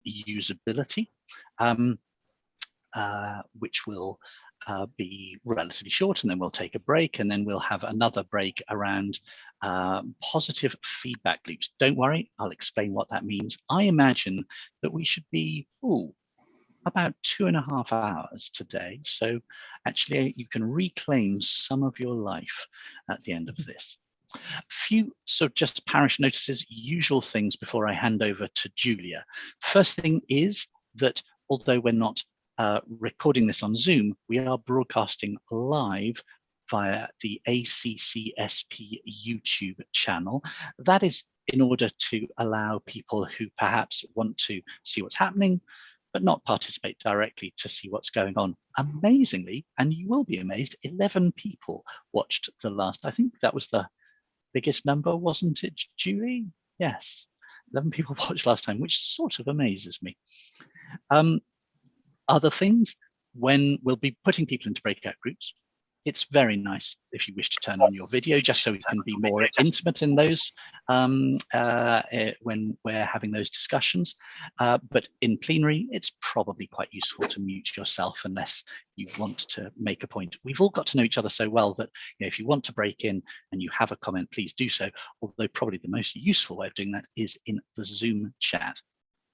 usability, which will be relatively short, and then we'll take a break, and then we'll have another break around positive feedback loops. Don't worry, I'll explain what that means. I imagine that we should be about 2.5 hours today. So actually you can reclaim some of your life at the end of this. Few sort of just parish notices, usual things before I hand over to Julia. First thing is that although we're not recording this on Zoom, we are broadcasting live via the ACCSP YouTube channel. That is in order to allow people who perhaps want to see what's happening but not participate directly to see what's going on. Amazingly, and you will be amazed, 11 people watched the last, I think that was the biggest number, wasn't it, Julie? Yes, 11 people watched last time, which sort of amazes me. Other things, when we'll be putting people into breakout groups, it's very nice if you wish to turn on your video, just so we can be more intimate in those when we're having those discussions. But in plenary, it's probably quite useful to mute yourself unless you want to make a point. We've all got to know each other so well that if you want to break in and you have a comment, please do so. Although probably the most useful way of doing that is in the Zoom chat.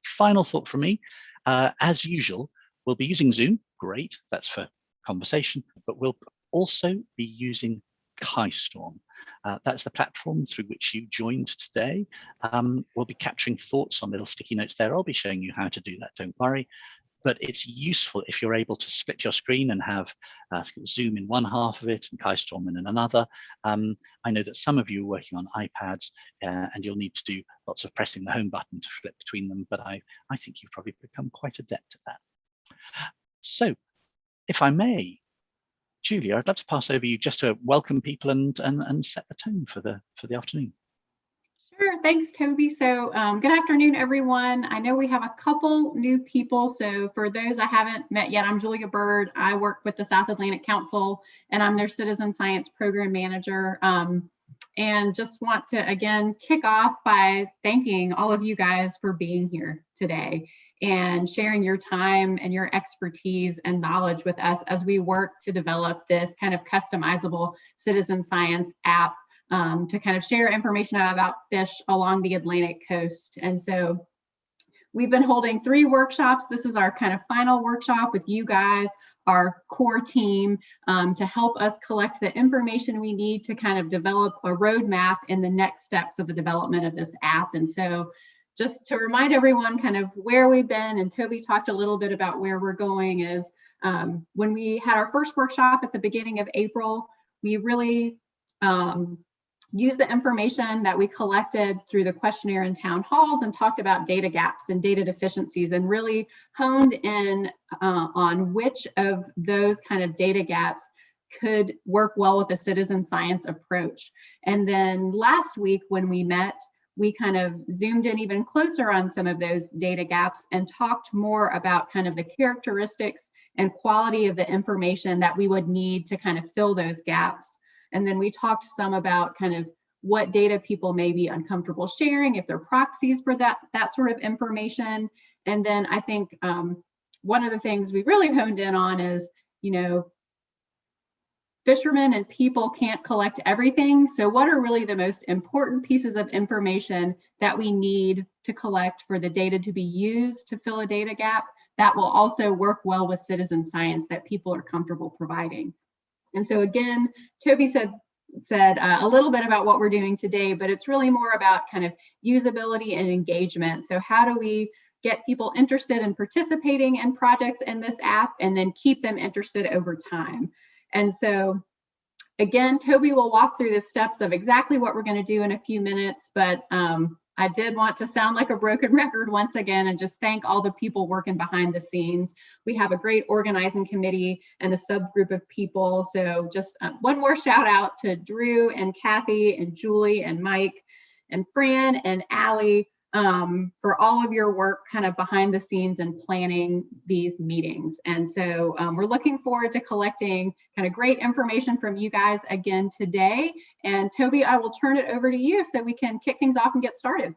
Final thought from me, as usual, we'll be using Zoom. Great, that's for conversation, but we'll also be using KaiStorm. That's the platform through which you joined today. We'll be capturing thoughts on little sticky notes there. I'll be showing you how to do that, don't worry. But it's useful if you're able to split your screen and have Zoom in one half of it and KaiStorm in another. I know that some of you are working on iPads and you'll need to do lots of pressing the home button to flip between them, but I think you've probably become quite adept at that. So, if I may, Julia, I'd love to pass over you just to welcome people and set the tone for the afternoon. Sure, thanks, Toby. So good afternoon, everyone. I know we have a couple new people. So for those I haven't met yet, I'm Julia Bird. I work with the South Atlantic Council, and I'm their Citizen Science Program Manager. And just want to, again, kick off by thanking all of you guys for being here today and sharing your time and your expertise and knowledge with us as we work to develop this kind of customizable citizen science app to kind of share information about fish along the Atlantic coast. And so we've been holding 3 workshops. This is our kind of final workshop with you guys, our core team, to help us collect the information we need to kind of develop a roadmap in the next steps of the development of this app. And so just to remind everyone kind of where we've been, and Toby talked a little bit about where we're going, is when we had our first workshop at the beginning of April, we really used the information that we collected through the questionnaire and town halls and talked about data gaps and data deficiencies, and really honed in on which of those kind of data gaps could work well with a citizen science approach. And then last week when we met, we kind of zoomed in even closer on some of those data gaps and talked more about kind of the characteristics and quality of the information that we would need to kind of fill those gaps. And then we talked some about kind of what data people may be uncomfortable sharing, if they're proxies for that sort of information. And then I think one of the things we really honed in on is, fishermen and people can't collect everything. So what are really the most important pieces of information that we need to collect for the data to be used to fill a data gap that will also work well with citizen science that people are comfortable providing? And so again, Toby said a little bit about what we're doing today, but it's really more about kind of usability and engagement. So how do we get people interested in participating in projects in this app and then keep them interested over time? And so again, Toby will walk through the steps of exactly what we're going to do in a few minutes, but I did want to sound like a broken record once again and just thank all the people working behind the scenes. We have a great organizing committee and a subgroup of people. So just one more shout out to Drew and Kathy and Julie and Mike and Fran and Allie for all of your work kind of behind the scenes and planning these meetings. And so we're looking forward to collecting kind of great information from you guys again today. And Toby, I will turn it over to you so we can kick things off and get started.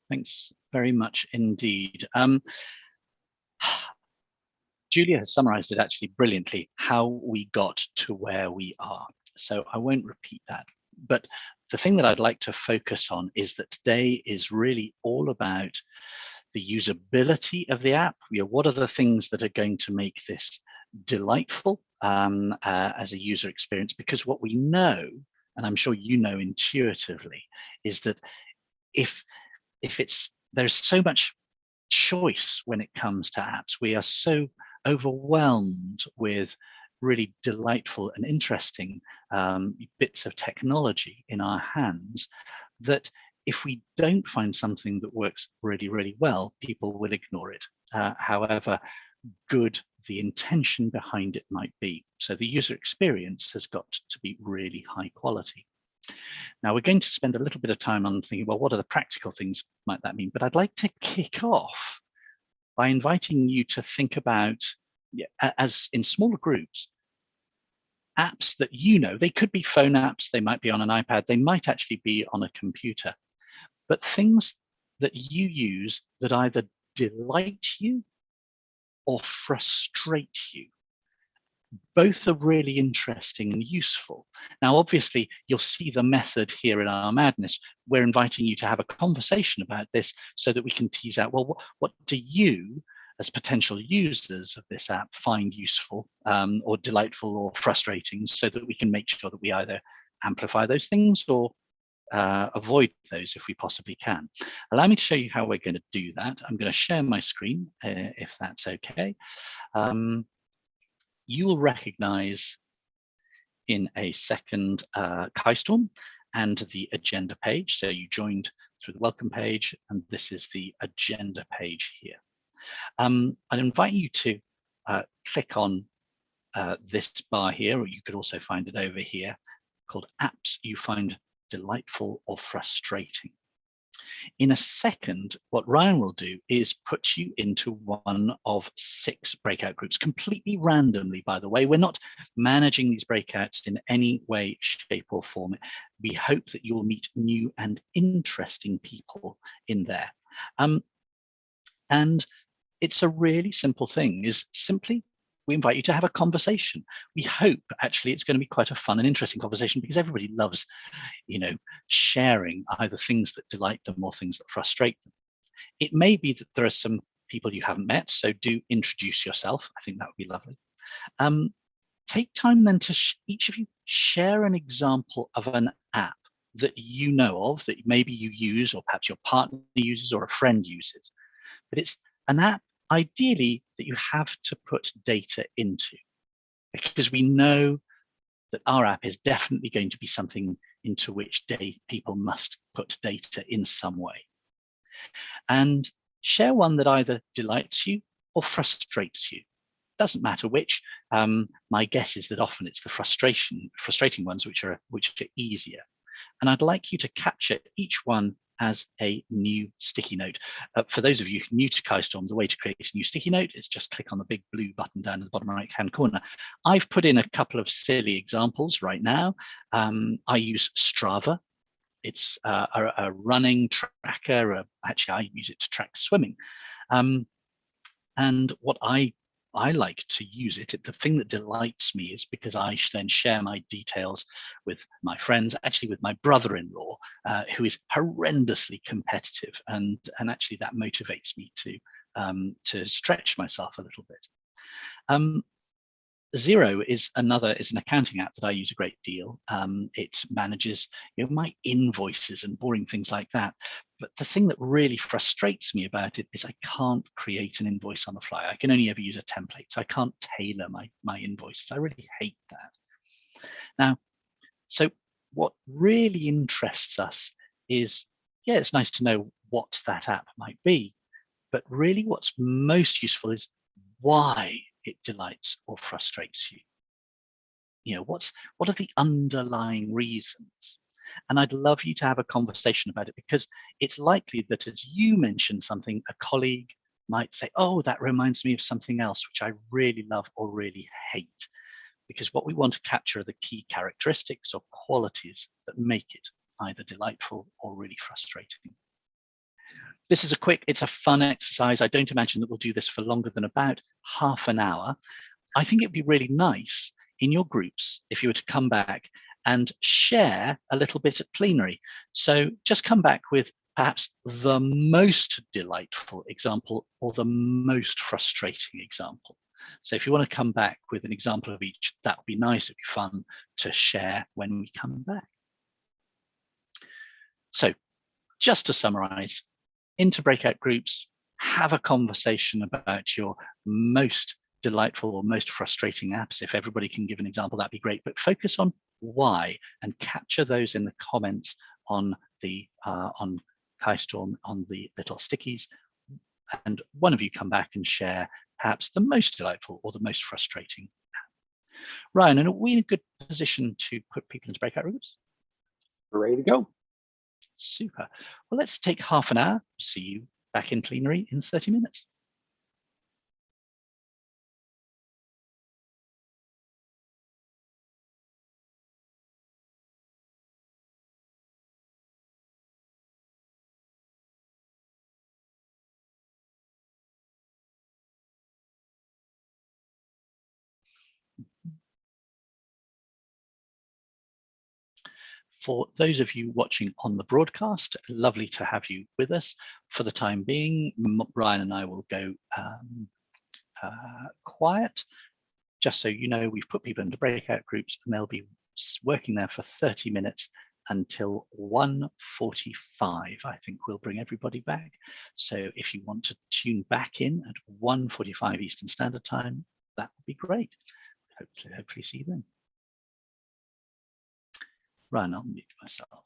Thanks very much indeed. Julia has summarized it actually brilliantly, how we got to where we are. So I won't repeat that. But the thing that I'd like to focus on is that today is really all about the usability of the app. What are the things that are going to make this delightful as a user experience? Because what we know, and I'm sure you know intuitively, is that if there's so much choice when it comes to apps, we are so overwhelmed with really delightful and interesting bits of technology in our hands, that if we don't find something that works really, really well, people will ignore it, however good the intention behind it might be. So the user experience has got to be really high quality. Now we're going to spend a little bit of time on thinking, well, what are the practical things might that mean? But I'd like to kick off by inviting you to think about, as in smaller groups, apps that they could be phone apps, they might be on an iPad, they might actually be on a computer, but things that you use that either delight you or frustrate you. Both are really interesting and useful. Now, obviously, you'll see the method here in our madness. We're inviting you to have a conversation about this so that we can tease out, well, what do you, as potential users of this app, find useful or delightful or frustrating, so that we can make sure that we either amplify those things or avoid those if we possibly can. Allow me to show you how we're going to do that. I'm going to share my screen, if that's okay. You will recognize in a second Keystorm and the agenda page. So you joined through the welcome page, and this is the agenda page here. I'd invite you to click on this bar here, or you could also find it over here, called Apps You Find Delightful or Frustrating. In a second, what Ryan will do is put you into one of 6 breakout groups, completely randomly, by the way. We're not managing these breakouts in any way, shape, or form. We hope that you'll meet new and interesting people in there. And it's a really simple thing, is simply we invite you to have a conversation. We hope actually it's going to be quite a fun and interesting conversation, because everybody loves, sharing either things that delight them or things that frustrate them. It may be that there are some people you haven't met, so do introduce yourself. I think that would be lovely. Take time then to each of you share an example of an app that you know of, that maybe you use, or perhaps your partner uses, or a friend uses. But it's an app ideally that you have to put data into, because we know that our app is definitely going to be something into which people must put data in some way. And share one that either delights you or frustrates you. Doesn't matter which. My guess is that often it's the frustrating ones which are easier. And I'd like you to capture each one as a new sticky note. For those of you new to Keystorm, the way to create a new sticky note is just click on the big blue button down in the bottom right-hand corner. I've put in a couple of silly examples right now. I use Strava. It's a running tracker. Actually, I use it to track swimming. And what I like to use it, the thing that delights me is because I then share my details with my friends, actually with my brother-in-law, who is horrendously competitive, and actually that motivates me to stretch myself a little bit. Xero is an accounting app that I use a great deal. It manages my invoices and boring things like that. But the thing that really frustrates me about it is I can't create an invoice on the fly. I can only ever use a template, so I can't tailor my invoices. I really hate that. Now, so what really interests us is, it's nice to know what that app might be, but really what's most useful is why it delights or frustrates you. What are the underlying reasons? And I'd love you to have a conversation about it, because it's likely that as you mention something, a colleague might say, oh, that reminds me of something else which I really love or really hate. Because what we want to capture are the key characteristics or qualities that make it either delightful or really frustrating. This is it's a fun exercise. I don't imagine that we'll do this for longer than about half an hour. I think it'd be really nice in your groups if you were to come back and share a little bit at plenary. So just come back with perhaps the most delightful example or the most frustrating example. So if you want to come back with an example of each, that would be nice. It'd be fun to share when we come back. So just to summarize, into breakout groups, have a conversation about your most delightful or most frustrating apps. If everybody can give an example, that'd be great, but focus on why and capture those in the comments on the on KaiStorm, on the little stickies. And one of you come back and share perhaps the most delightful or the most frustrating app. Ryan, and are we in a good position to put people into breakout groups? We're ready to go. Super. Well, let's take half an hour. See you back in plenary in 30 minutes. For those of you watching on the broadcast, lovely to have you with us. For the time being, Brian and I will go quiet. Just so you know, we've put people into breakout groups and they'll be working there for 30 minutes until 1:45. I think we'll bring everybody back. So if you want to tune back in at 1:45 Eastern Standard Time, that would be great. Hopefully see you then. Ryan, I'll mute myself.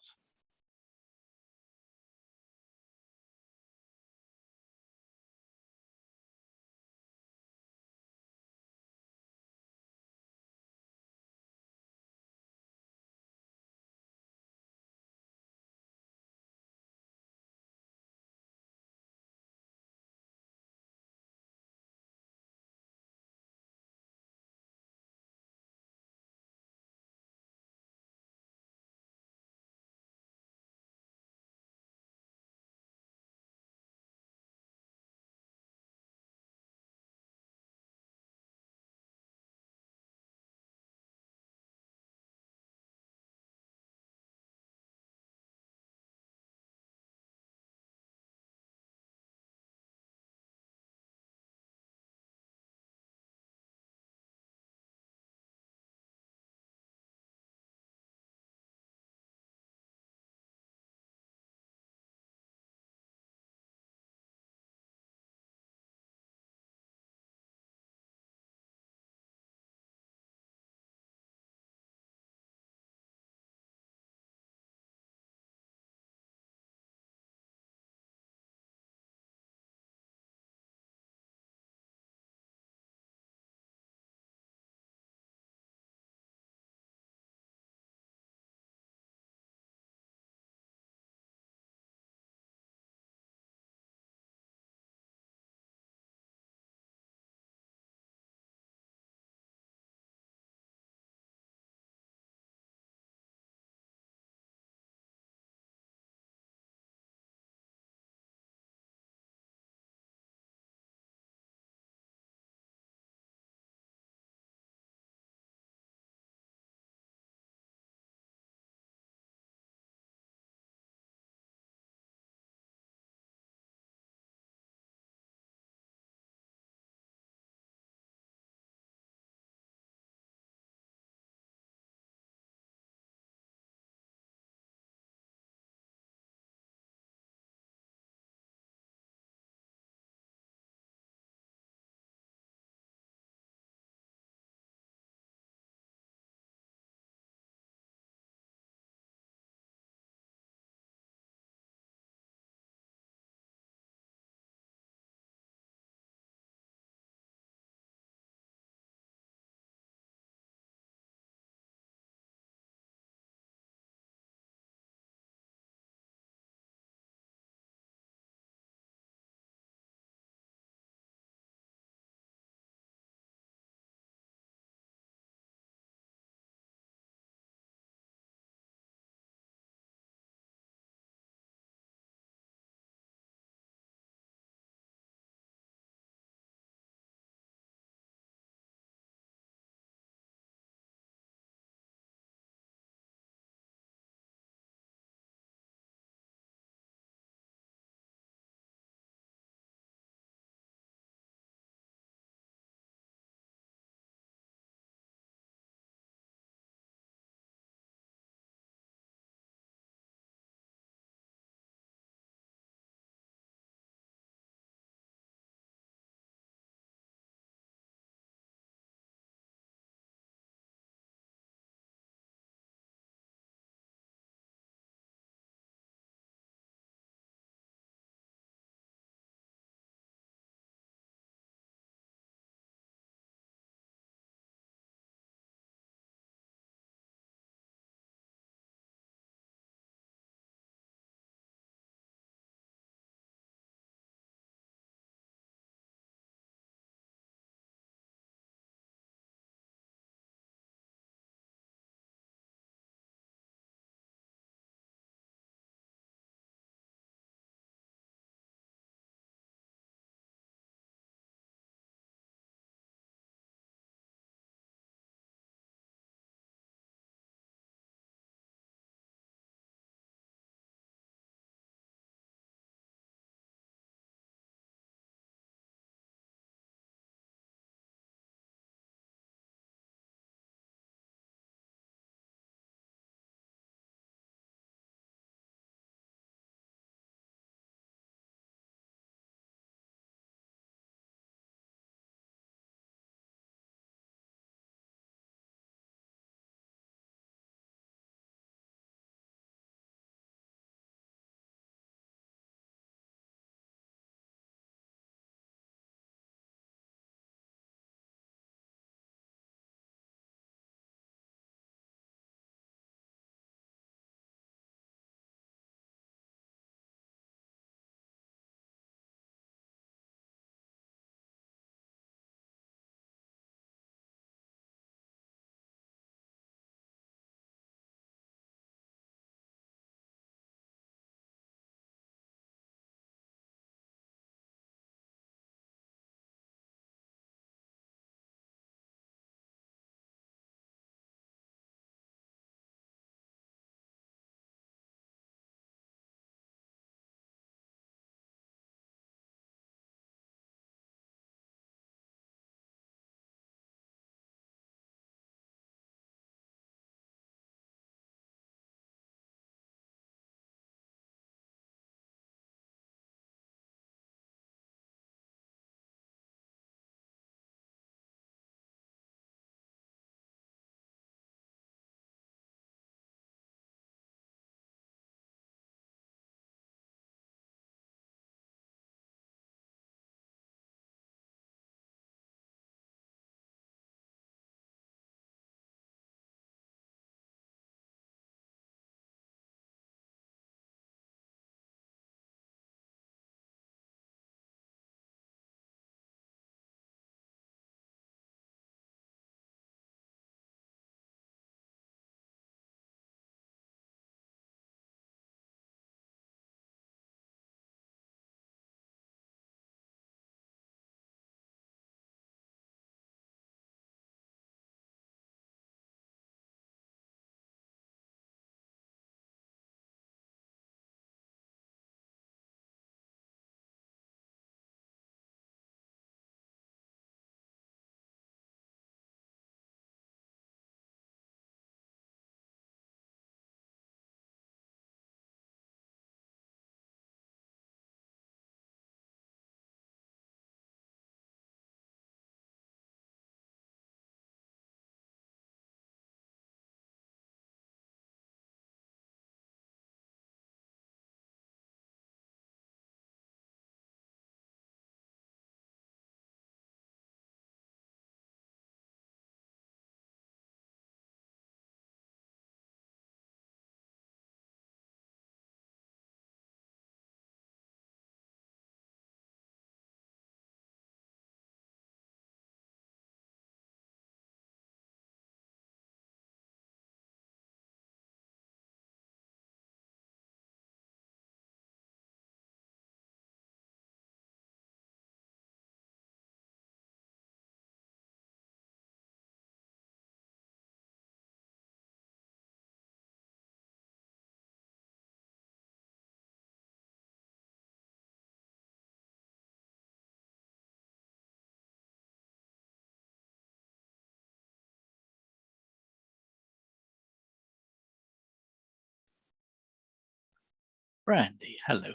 Brandy, hello.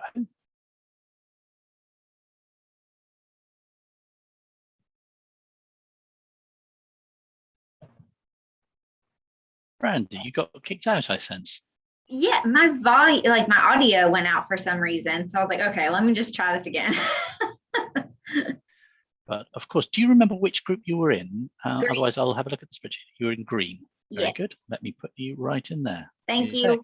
Brandy, you got kicked out, I sense. Yeah, my volume, like my audio went out for some reason. So I was like, okay, let me just try this again. But of course, do you remember which group you were in? Otherwise, I'll have a look at the spreadsheet. You were in green. Very Yes. good. Let me put you right in there. Thank you.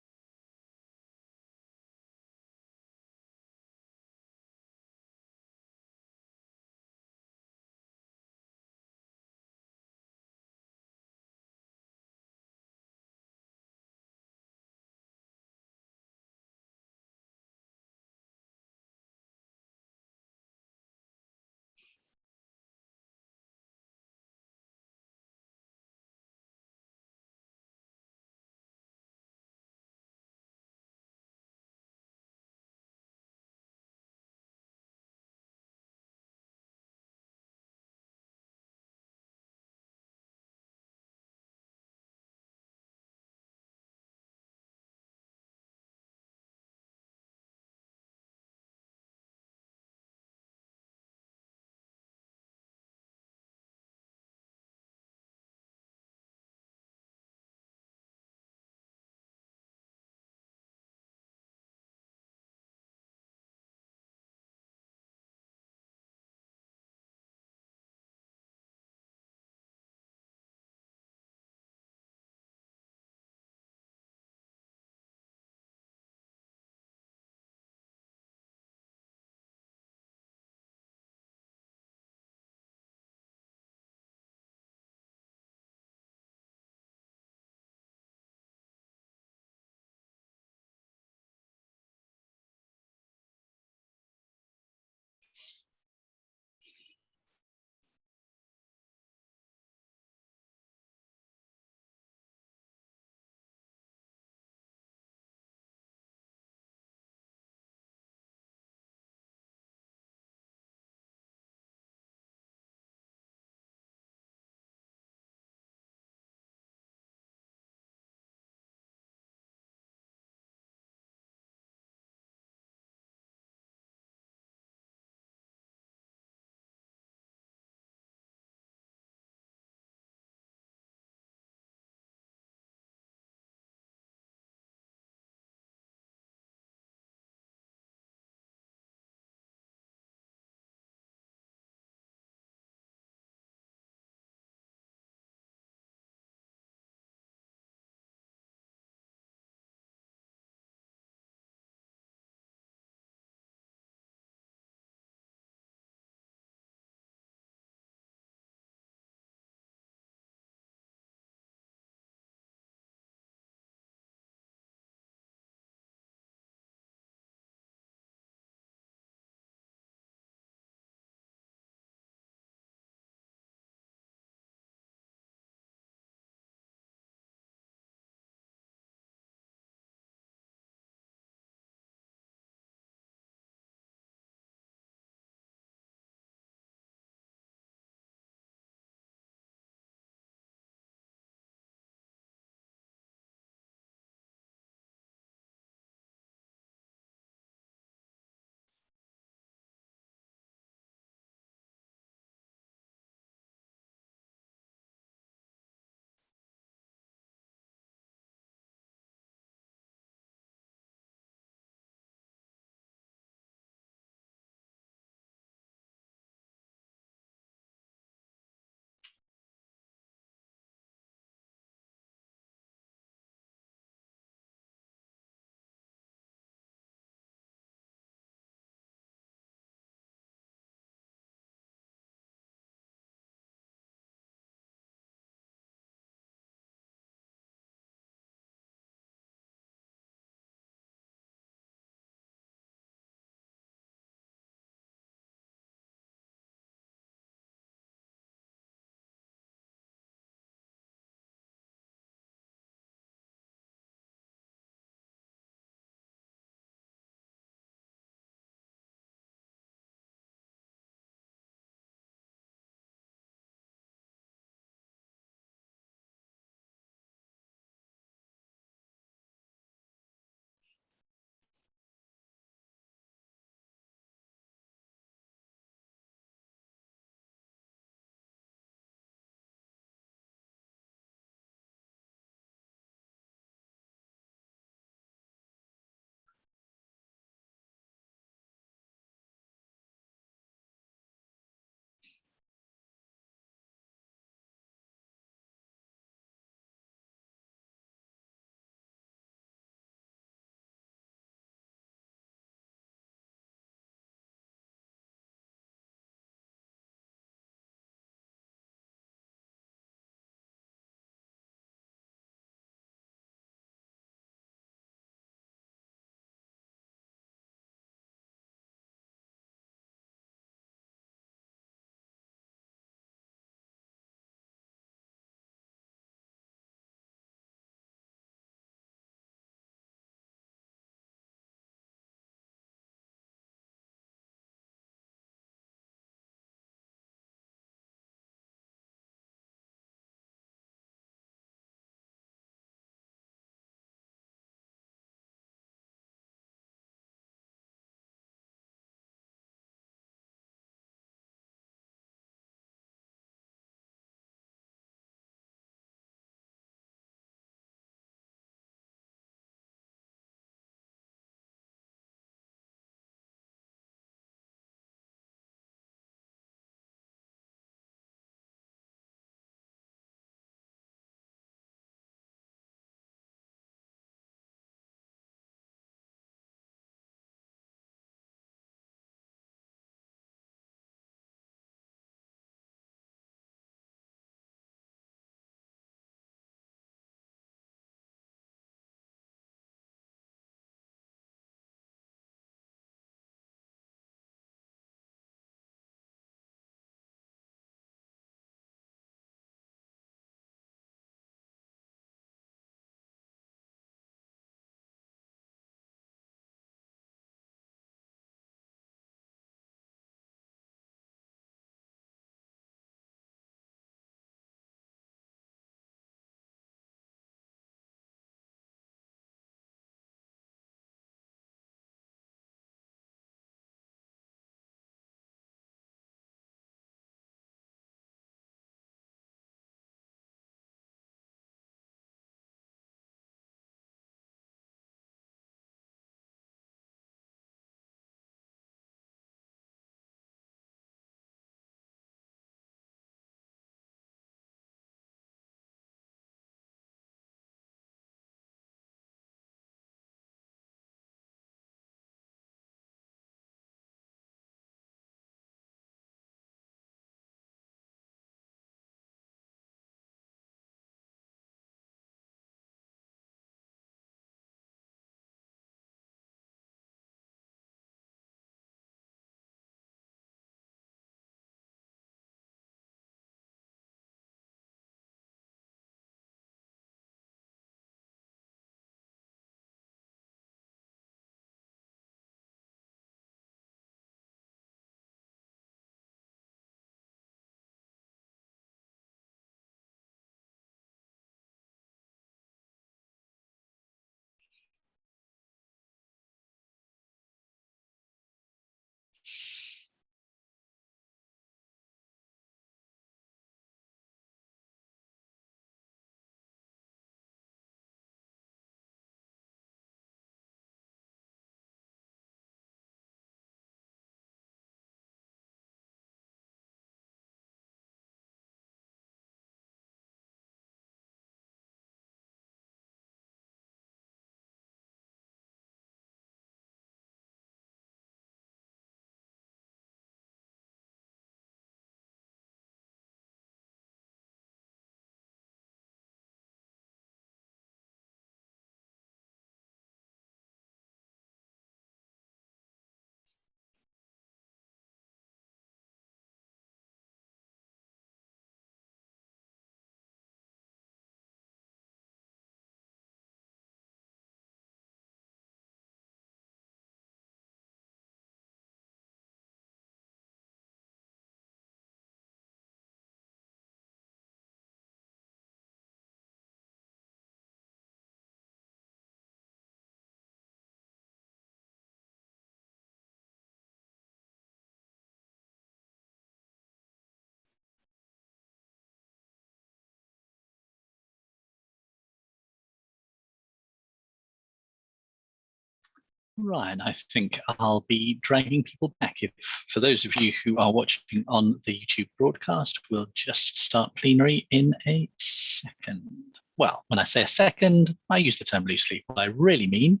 Ryan, I think I'll be dragging people back. If for those of you who are watching on the YouTube broadcast, we'll just start plenary in a second. Well, when I say a second, I use the term loosely. What I really mean,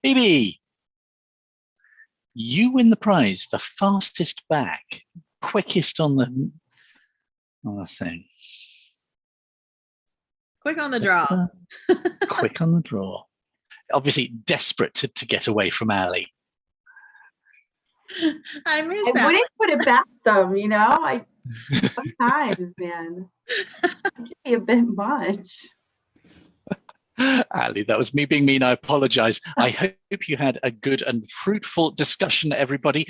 BB, you win the prize, the fastest back, quickest on the thing. Quick on the draw. Quick on the draw. Obviously desperate to get away from Ali. I miss I that. wouldn't put it past them, you know. Sometimes, man, it can be a bit much. Ali, that was me being mean. I apologize. I hope you had a good and fruitful discussion, everybody.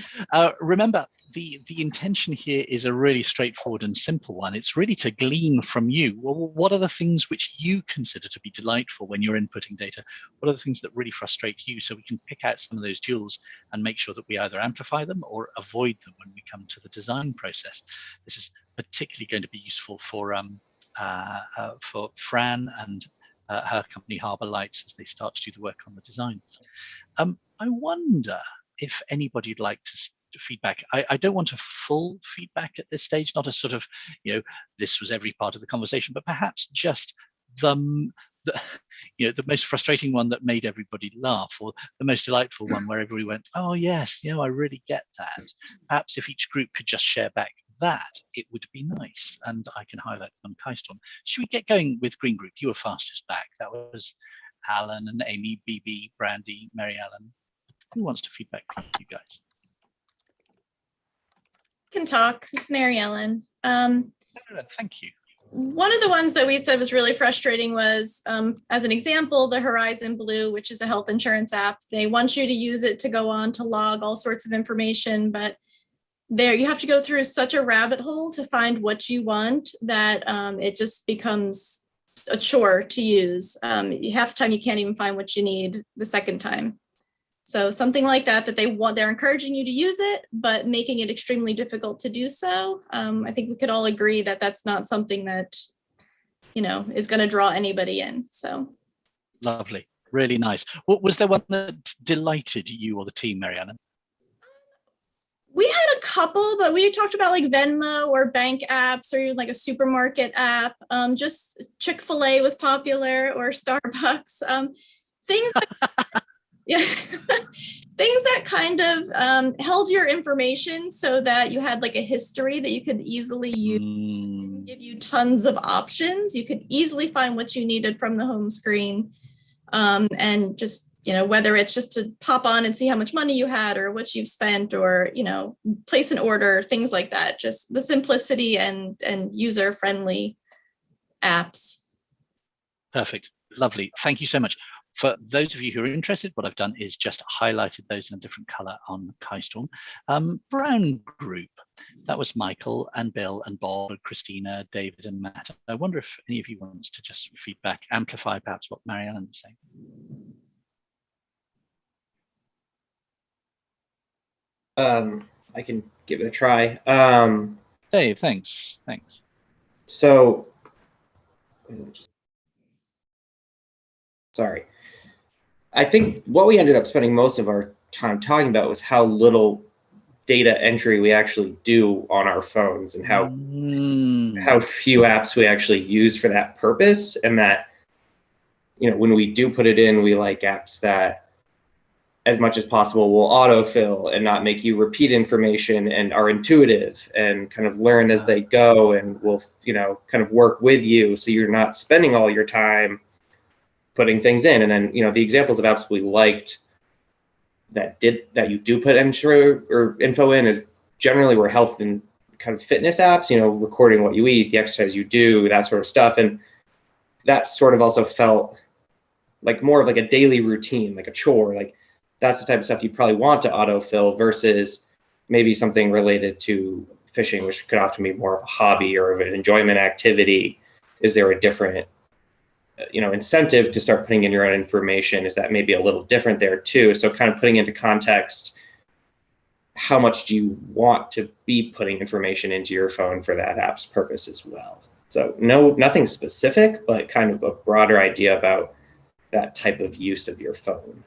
Remember, the intention here is a really straightforward and simple one. It's really to glean from you. Well, what are the things which you consider to be delightful when you're inputting data? What are the things that really frustrate you, so we can pick out some of those jewels and make sure that we either amplify them or avoid them when we come to the design process. This is particularly going to be useful for Fran and her company Harbour Lights as they start to do the work on the design. I wonder if anybody would like to feedback. I don't want a full feedback at this stage, not a sort of, this was every part of the conversation, but perhaps just the most frustrating one that made everybody laugh, or the most delightful one where everybody went, oh yes, I really get that. Perhaps if each group could just share back that, it would be nice, and I can highlight them on Keystorm. Should we get going with Green Group? You were fastest back. That was Alan and Amy, BB, Brandy, Mary Ellen. Who wants to feedback from you guys? Can talk. This is Mary Ellen. Thank you. One of the ones that we said was really frustrating was, as an example, the Horizon Blue, which is a health insurance app. They want you to use it to go on to log all sorts of information, but there you have to go through such a rabbit hole to find what you want that it just becomes a chore to use. Half the time you can't even find what you need the second time. So something like that they're encouraging you to use it, but making it extremely difficult to do so. I think we could all agree that that's not something that, is going to draw anybody in. So lovely, really nice. Was there one that delighted you or the team, Marianne? We had a couple, but we talked about like Venmo or bank apps or even like a supermarket app. Just Chick-fil-A was popular, or Starbucks. Things that kind of held your information so that you had like a history that you could easily use. Give you tons of options. You could easily find what you needed from the home screen, and just whether it's just to pop on and see how much money you had or what you've spent, or, place an order, things like that. Just the simplicity and user-friendly apps. Perfect. Lovely. Thank you so much. For those of you who are interested, what I've done is just highlighted those in a different color on Keystorm. Brown Group, that was Michael and Bill and Bob and Christina, David and Matt. I wonder if any of you wants to just feedback, amplify perhaps what Marianne was saying. I can give it a try. Dave, thanks. So, sorry. I think what we ended up spending most of our time talking about was how little data entry we actually do on our phones, and how few apps we actually use for that purpose. And that, when we do put it in, we like apps that, as much as possible, will autofill and not make you repeat information, and are intuitive and kind of learn as they go, and will, kind of work with you, so you're not spending all your time putting things in. And then, the examples of apps we liked that you do put info in is generally were health and kind of fitness apps, recording what you eat, the exercise you do, that sort of stuff. And that sort of also felt like more of like a daily routine, like a chore. Like, that's the type of stuff you probably want to autofill, versus maybe something related to fishing, which could often be more of a hobby or of an enjoyment activity. Is there a different incentive to start putting in your own information? Is that maybe a little different there too? So kind of putting into context, how much do you want to be putting information into your phone for that app's purpose as well? So nothing specific, but kind of a broader idea about that type of use of your phone.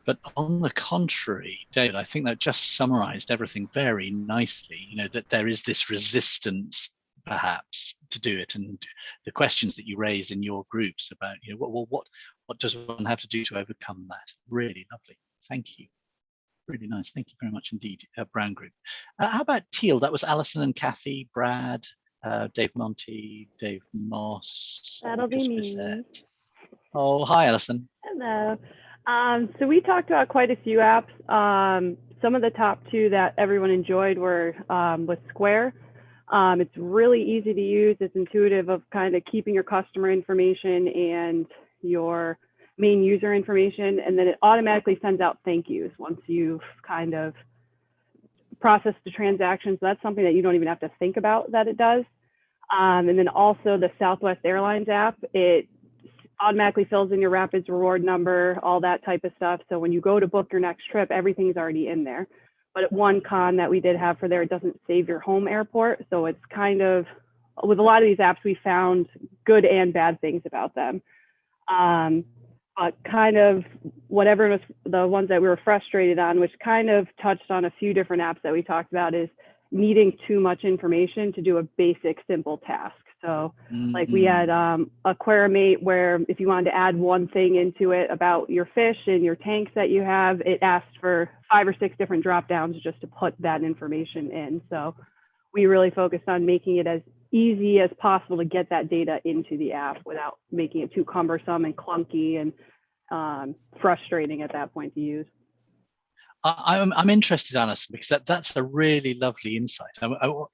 But on the contrary, David, I think that just summarized everything very nicely. You know, that there is this resistance perhaps to do it, and the questions that you raise in your groups about, you know, what does one have to do to overcome that? Really lovely. Thank you. Really nice. Thank you very much indeed, Brown Group. How about Teal? That was Alison and Kathy, Brad, Dave Monty, Dave Moss. That'll be me. Bissett. Oh, hi, Alison. Hello. So we talked about quite a few apps. Some of the top two that everyone enjoyed were with Square. It's really easy to use. It's intuitive of kind of keeping your customer information and your main user information, and then it automatically sends out thank yous once you've kind of processed the transaction. So that's something that you don't even have to think about that it does. And then also the Southwest Airlines app, it automatically fills in your Rapids reward number, all that type of stuff. So when you go to book your next trip, everything's already in there. But one con that we did have for there, it doesn't save your home airport. So it's kind of, with a lot of these apps, we found good and bad things about them. But kind of whatever was the ones that we were frustrated on, which kind of touched on a few different apps that we talked about, is needing too much information to do a basic, simple task. So like we had Aquarimate, where if you wanted to add one thing into it about your fish and your tanks that you have, it asked for 5 or 6 different drop downs just to put that information in. So we really focused on making it as easy as possible to get that data into the app without making it too cumbersome and clunky and frustrating at that point to use. I'm interested, Alison, because that's a really lovely insight.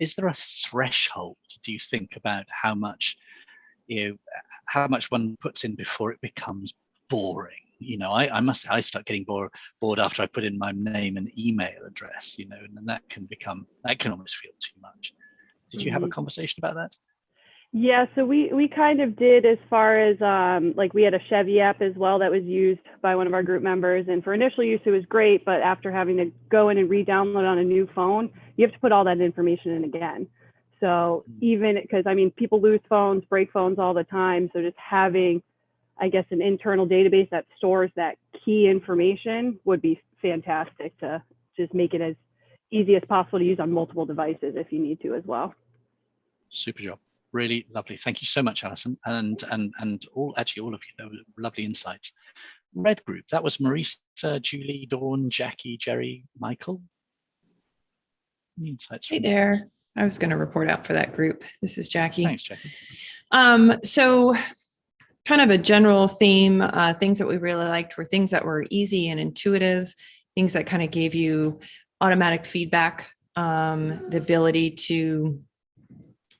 Is there a threshold, do you think, about how much, you know, how much one puts in before it becomes boring? You know, I start getting bored after I put in my name and email address, you know, and that can almost feel too much. Did you have a conversation about that? Yeah, so we kind of did, as far as like we had a Chevy app as well that was used by one of our group members, and for initial use it was great, but after having to go in and re-download on a new phone, you have to put all that information in again. So even, because I mean, people lose phones, break phones all the time, so just having, I guess, an internal database that stores that key information would be fantastic to just make it as easy as possible to use on multiple devices if you need to as well. Super job. Really lovely. Thank you so much, Alison, and all of you. That were lovely insights. Red Group. That was Marisa, Julie, Dawn, Jackie, Jerry, Michael. Any insights? Hey there. I was going to report out for that group. This is Jackie. Thanks, Jackie. So kind of a general theme, things that we really liked were things that were easy and intuitive, things that kind of gave you automatic feedback, the ability to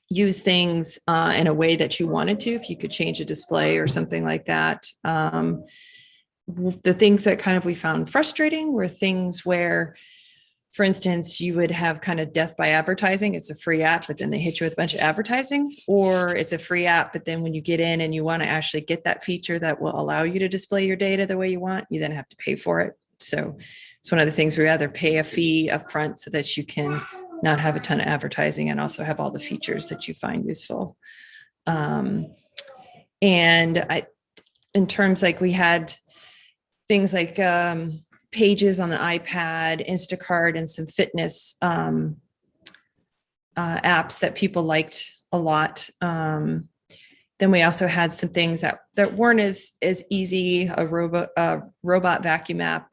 use things in a way that you wanted to, if you could change a display or something like that. The things that kind of we found frustrating were things where, for instance, you would have kind of death by advertising. It's a free app, but then they hit you with a bunch of advertising, or it's a free app, but then when you get in and you want to actually get that feature that will allow you to display your data the way you want, you then have to pay for it. So it's one of the things we rather pay a fee up front so that you can not have a ton of advertising and also have all the features that you find useful. And in terms, like we had things like Pages on the iPad, Instacart, and some fitness apps that people liked a lot. Then we also had some things that weren't as easy. A robot vacuum app.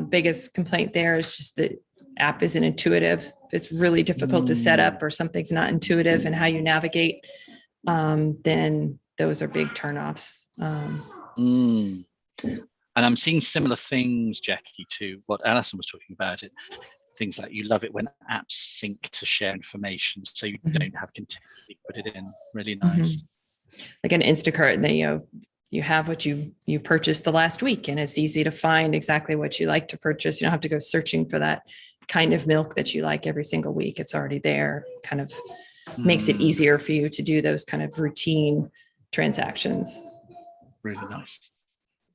Biggest complaint there is just the app isn't intuitive. It's really difficult to set up, or something's not intuitive and how you navigate, then those are big turnoffs. And I'm seeing similar things, Jackie, to what Alison was talking about. Things like you love it when apps sync to share information, so you don't have continually put it in. Really nice. Like an Instacart, and then you have what you purchased the last week, and it's easy to find exactly what you like to purchase. You don't have to go searching for that kind of milk that you like every single week. It's already there. Kind of makes it easier for you to do those kind of routine transactions. Really nice.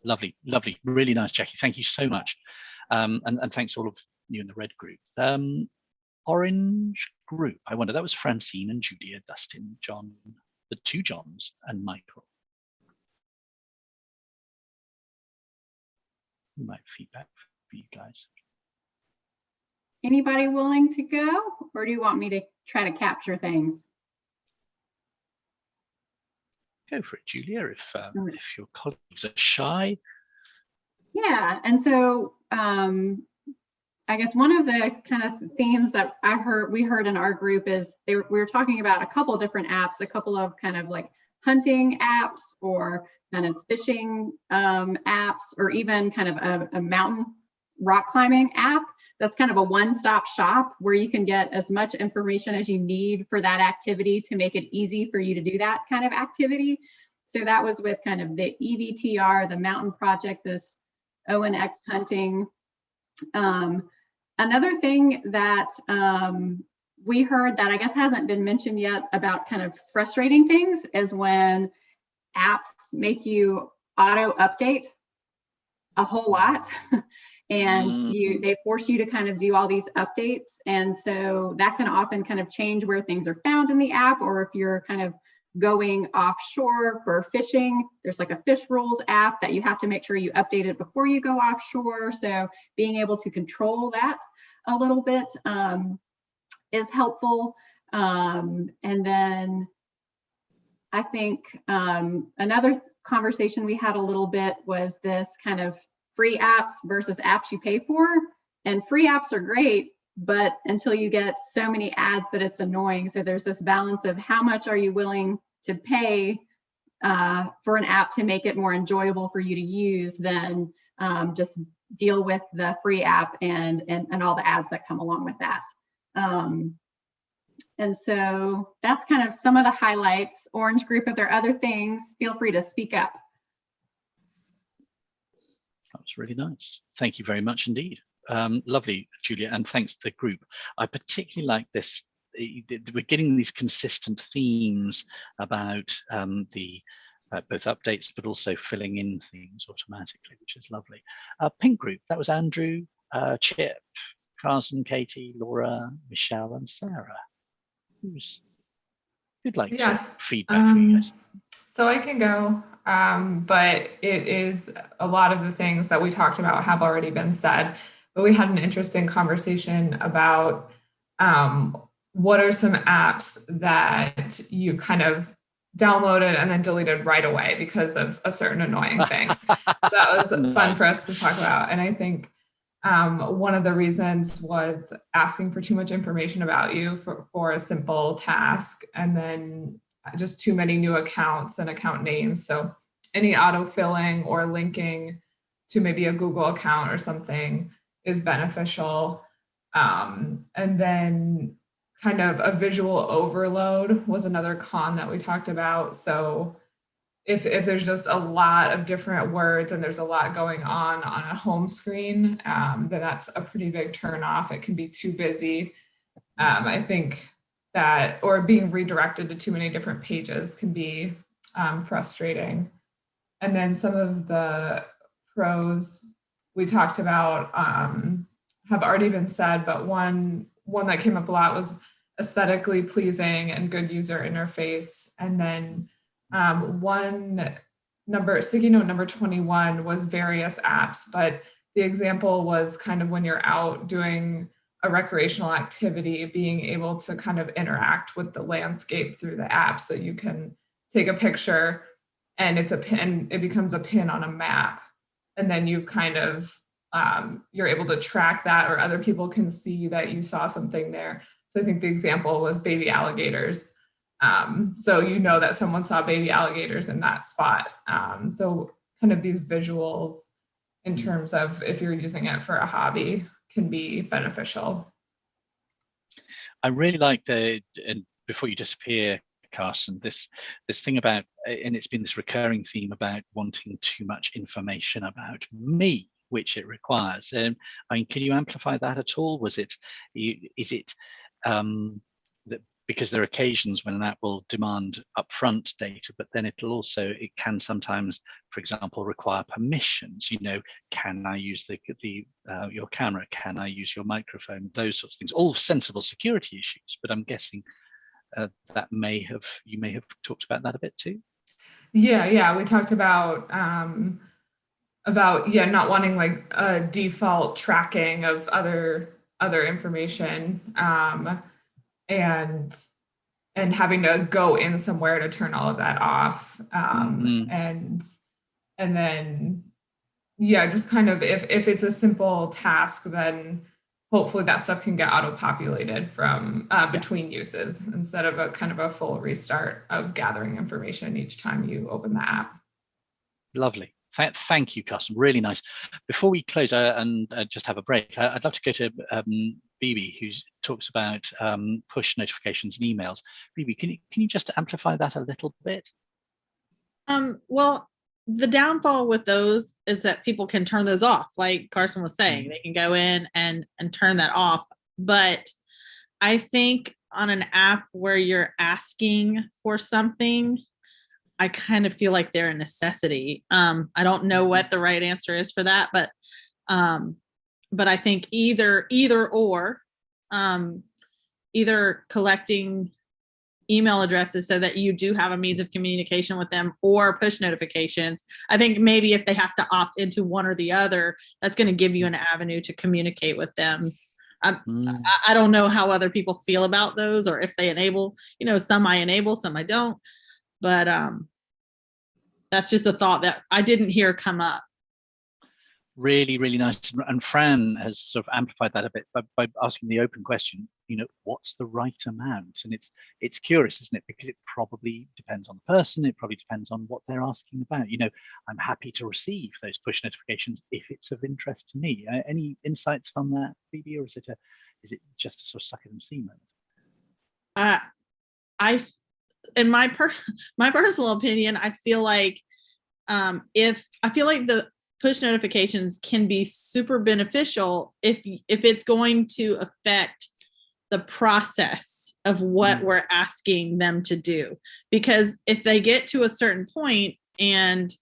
Lovely, lovely, really nice, Jackie. Thank you so much. And thanks all of you in the Red Group. Orange Group, I wonder, that was Francine and Julia, Dustin, John, the 2 Johns, and Michael. You might feedback for you guys. Anybody willing to go, or do you want me to try to capture things? Go for it, Julia, if your colleagues are shy. Yeah, and so I guess one of the kind of themes that we heard in our group is we were talking about a couple of different apps, a couple of kind of like hunting apps or kind of fishing apps, or even kind of a mountain rock climbing app that's kind of a one-stop shop where you can get as much information as you need for that activity to make it easy for you to do that kind of activity. So that was with kind of the EVTR, the mountain project, this ONX hunting. Another thing that we heard that I guess hasn't been mentioned yet about kind of frustrating things is when apps make you auto update a whole lot and they force you to kind of do all these updates. And so that can often kind of change where things are found in the app, or if you're kind of going offshore for fishing, there's like a fish rules app that you have to make sure you update it before you go offshore. So being able to control that a little bit is helpful. And then I think another conversation we had a little bit was this kind of free apps versus apps you pay for. And free apps are great, but until you get so many ads that it's annoying. So there's this balance of how much are you willing to pay for an app to make it more enjoyable for you to use than just deal with the free app and all the ads that come along with that. And so that's kind of some of the highlights. Orange group, if there are other things, feel free to speak up. That was really nice. Thank you very much indeed. Lovely, Julia, and thanks to the group. I particularly like this. We're getting these consistent themes about both updates, but also filling in things automatically, which is lovely. Pink group, that was Andrew, Chip, Carson, Katie, Laura, Michelle, and Sarah. Who'd like to feedback from you guys? So I can go, but it is a lot of the things that we talked about have already been said. But we had an interesting conversation about what are some apps that you kind of downloaded and then deleted right away because of a certain annoying thing. So that was nice. Fun for us to talk about. And I think one of the reasons was asking for too much information about you for a simple task, and then just too many new accounts and account names. So any autofilling or linking to maybe a Google account or something is beneficial. And then kind of a visual overload was another con that we talked about. So if there's just a lot of different words and there's a lot going on a home screen, then that's a pretty big turnoff. It can be too busy. I think that, or being redirected to too many different pages can be frustrating. And then some of the pros we talked about have already been said, but one that came up a lot was aesthetically pleasing and good user interface. And then sticky note number 21 was various apps, but the example was kind of when you're out doing a recreational activity, being able to kind of interact with the landscape through the app. So you can take a picture and it's a pin, it becomes a pin on a map. And then you kind of, you're able to track that, or other people can see that you saw something there. So I think the example was baby alligators. So you know that someone saw baby alligators in that spot. So kind of these visuals in terms of if you're using it for a hobby can be beneficial. I really like and before you disappear, Carson, this thing about, and it's been this recurring theme about wanting too much information about me, which it requires. I mean, can you amplify that at all? Is it that because there are occasions when an app will demand upfront data, but then it can sometimes, for example, require permissions. You know, can I use your camera? Can I use your microphone? Those sorts of things, all sensible security issues. But I'm guessing that you may have talked about that a bit too. Yeah, we talked about about not wanting like a default tracking of other information, and having to go in somewhere to turn all of that off, and then just kind of if it's a simple task, then hopefully that stuff can get auto-populated from between uses instead of a kind of a full restart of gathering information each time you open the app. Lovely. Thank you, Carson. Really nice. Before we close and just have a break, I'd love to go to Bibi, who talks about push notifications and emails. Bibi, can you just amplify that a little bit? Well, the downfall with those is that people can turn those off. Like Carson was saying, they can go in and turn that off. But I think on an app where you're asking for something, I kind of feel like they're a necessity. I don't know what the right answer is for that, but I think either or, either collecting email addresses so that you do have a means of communication with them, or push notifications. I think maybe if they have to opt into one or the other, that's going to give you an avenue to communicate with them. I don't know how other people feel about those, or if they enable, some I enable, some I don't. But that's just a thought that I didn't hear come up. Really, really nice. And Fran has sort of amplified that a bit by asking the open question, what's the right amount? And it's curious, isn't it? Because it probably depends on the person. It probably depends on what they're asking about. I'm happy to receive those push notifications if it's of interest to me. Any insights on that, Phoebe, or is it just a sort of suck it and see moment? In my personal opinion, I feel like the push notifications can be super beneficial if it's going to affect the process of what we're asking them to do. Because if they get to a certain point and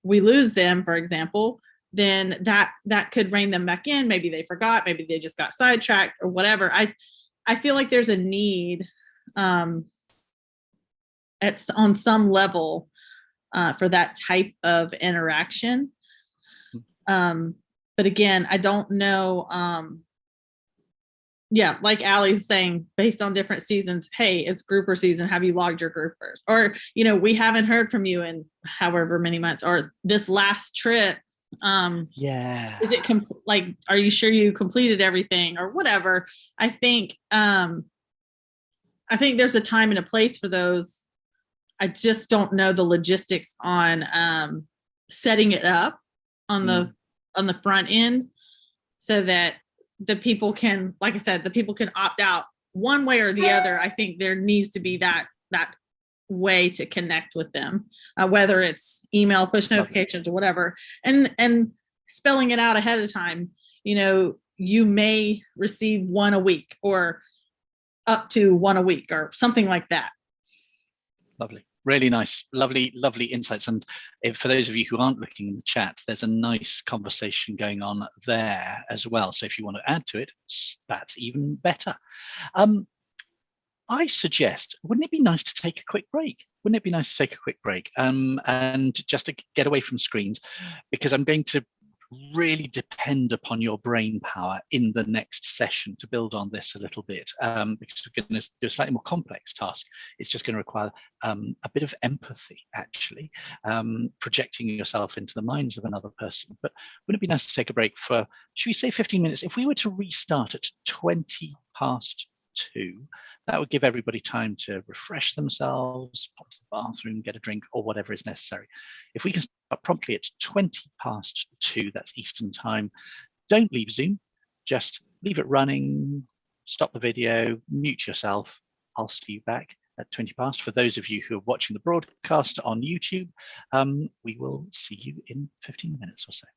we lose them, for example, then that could rein them back in. Maybe they forgot, maybe they just got sidetracked or whatever. I feel like there's a need on some level for that type of interaction. But again, I don't know. Like Allie was saying, based on different seasons, hey, it's grouper season. Have you logged your groupers? Or, we haven't heard from you in however many months, or this last trip. Is it are you sure you completed everything or whatever? I think there's a time and a place for those. I just don't know the logistics on setting it up on the front end so that the people can, like I said, the people can opt out one way or the other. I think there needs to be that way to connect with them, whether it's email, push notifications, or whatever, and spelling it out ahead of time. You may receive one a week or up to one a week or something like that. Lovely. Really nice. Lovely insights. And for those of you who aren't looking in the chat, there's a nice conversation going on there as well. So if you want to add to it, that's even better. I suggest, wouldn't it be nice to take a quick break? And just to get away from screens, because I'm going to really depend upon your brain power in the next session to build on this a little bit, because we're going to do a slightly more complex task. It's just going to require a bit of empathy, actually, projecting yourself into the minds of another person. But wouldn't it be nice to take a break for, should we say 15 minutes? If we were to restart at 20 past 2, that would give everybody time to refresh themselves, pop to the bathroom, get a drink, or whatever is necessary. If we can start promptly at 20 past 2, that's Eastern time, don't leave Zoom, just leave it running, stop the video, mute yourself. I'll see you back at 20 past. For those of you who are watching the broadcast on YouTube, we will see you in 15 minutes or so.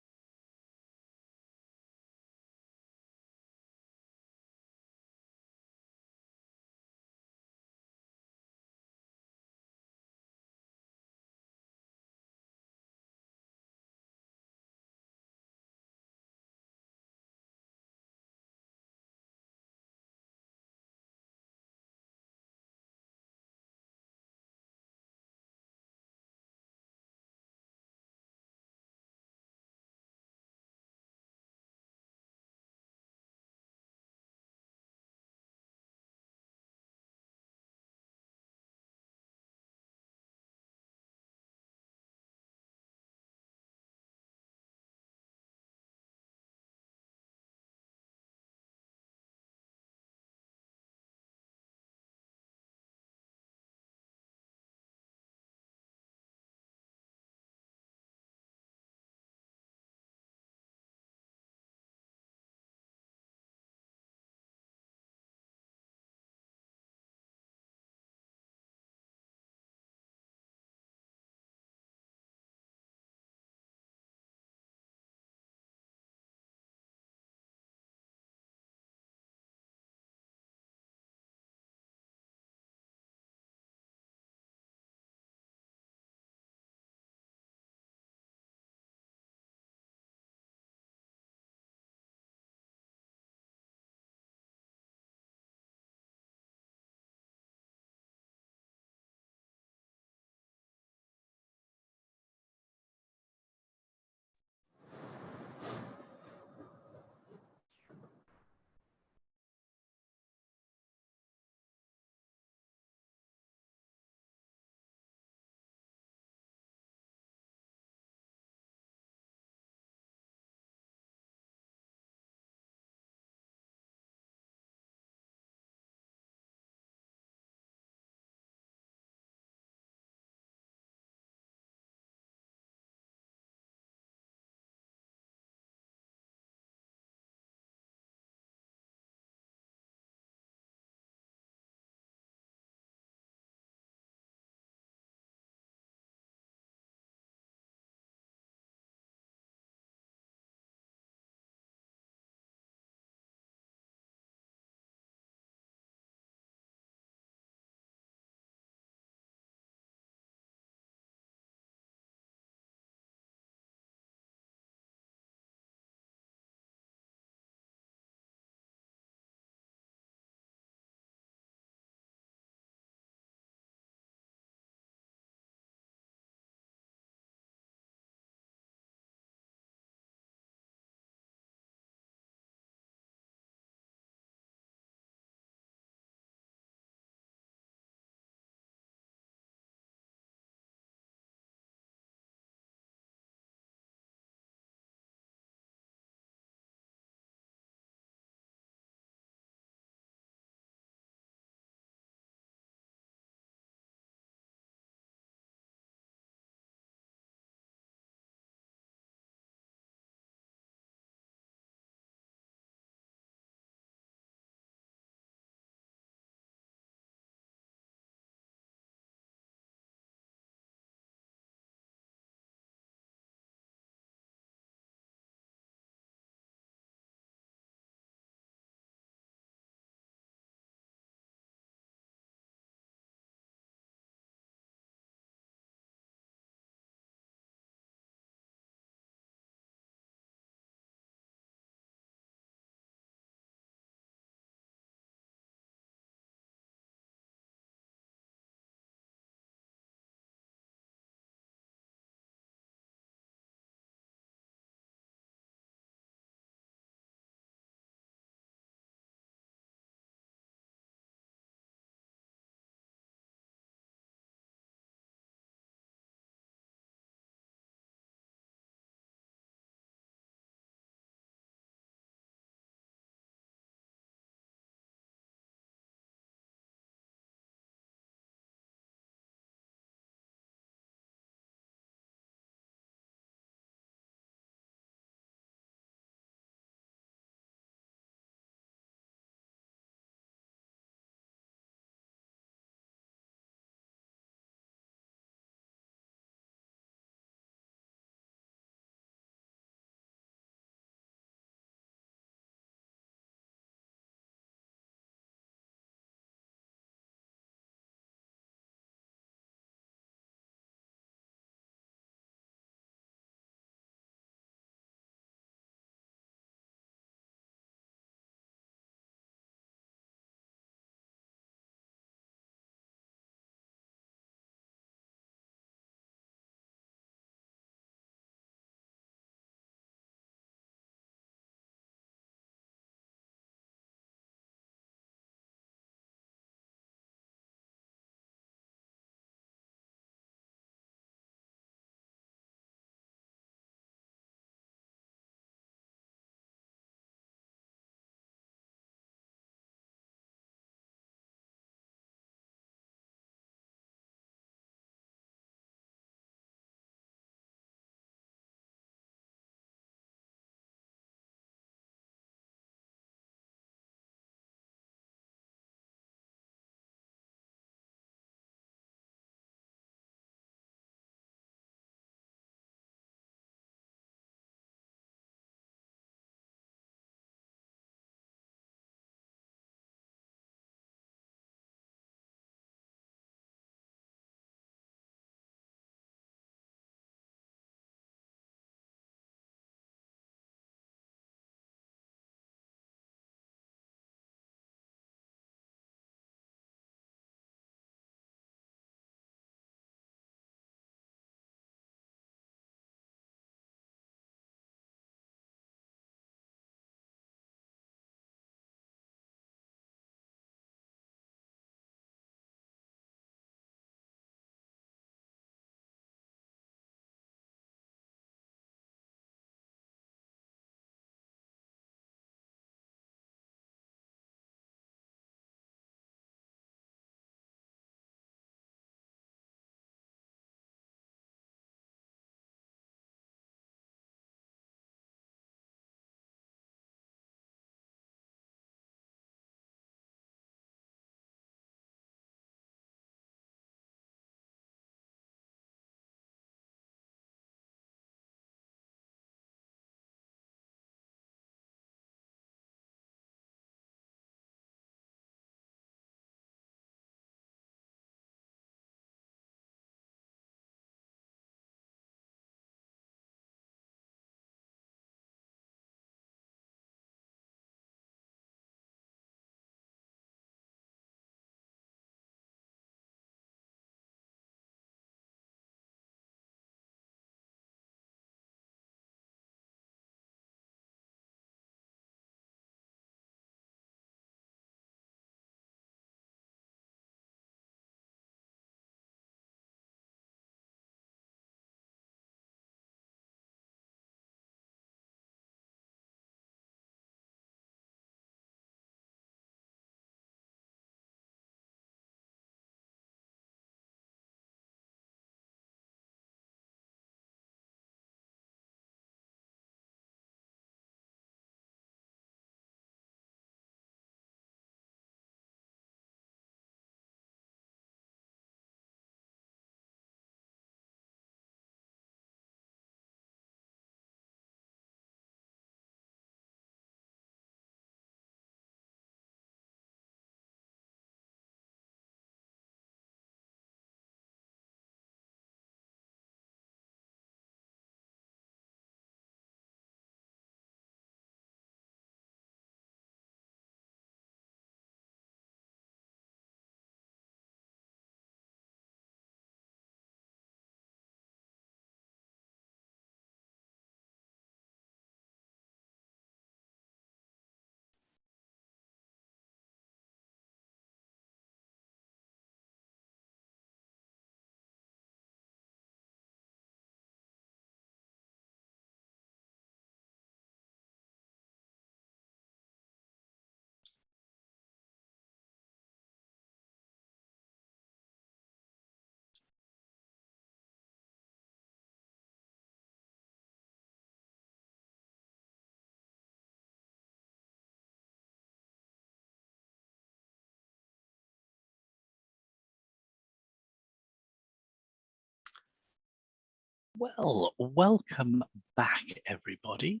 Well, welcome back, everybody.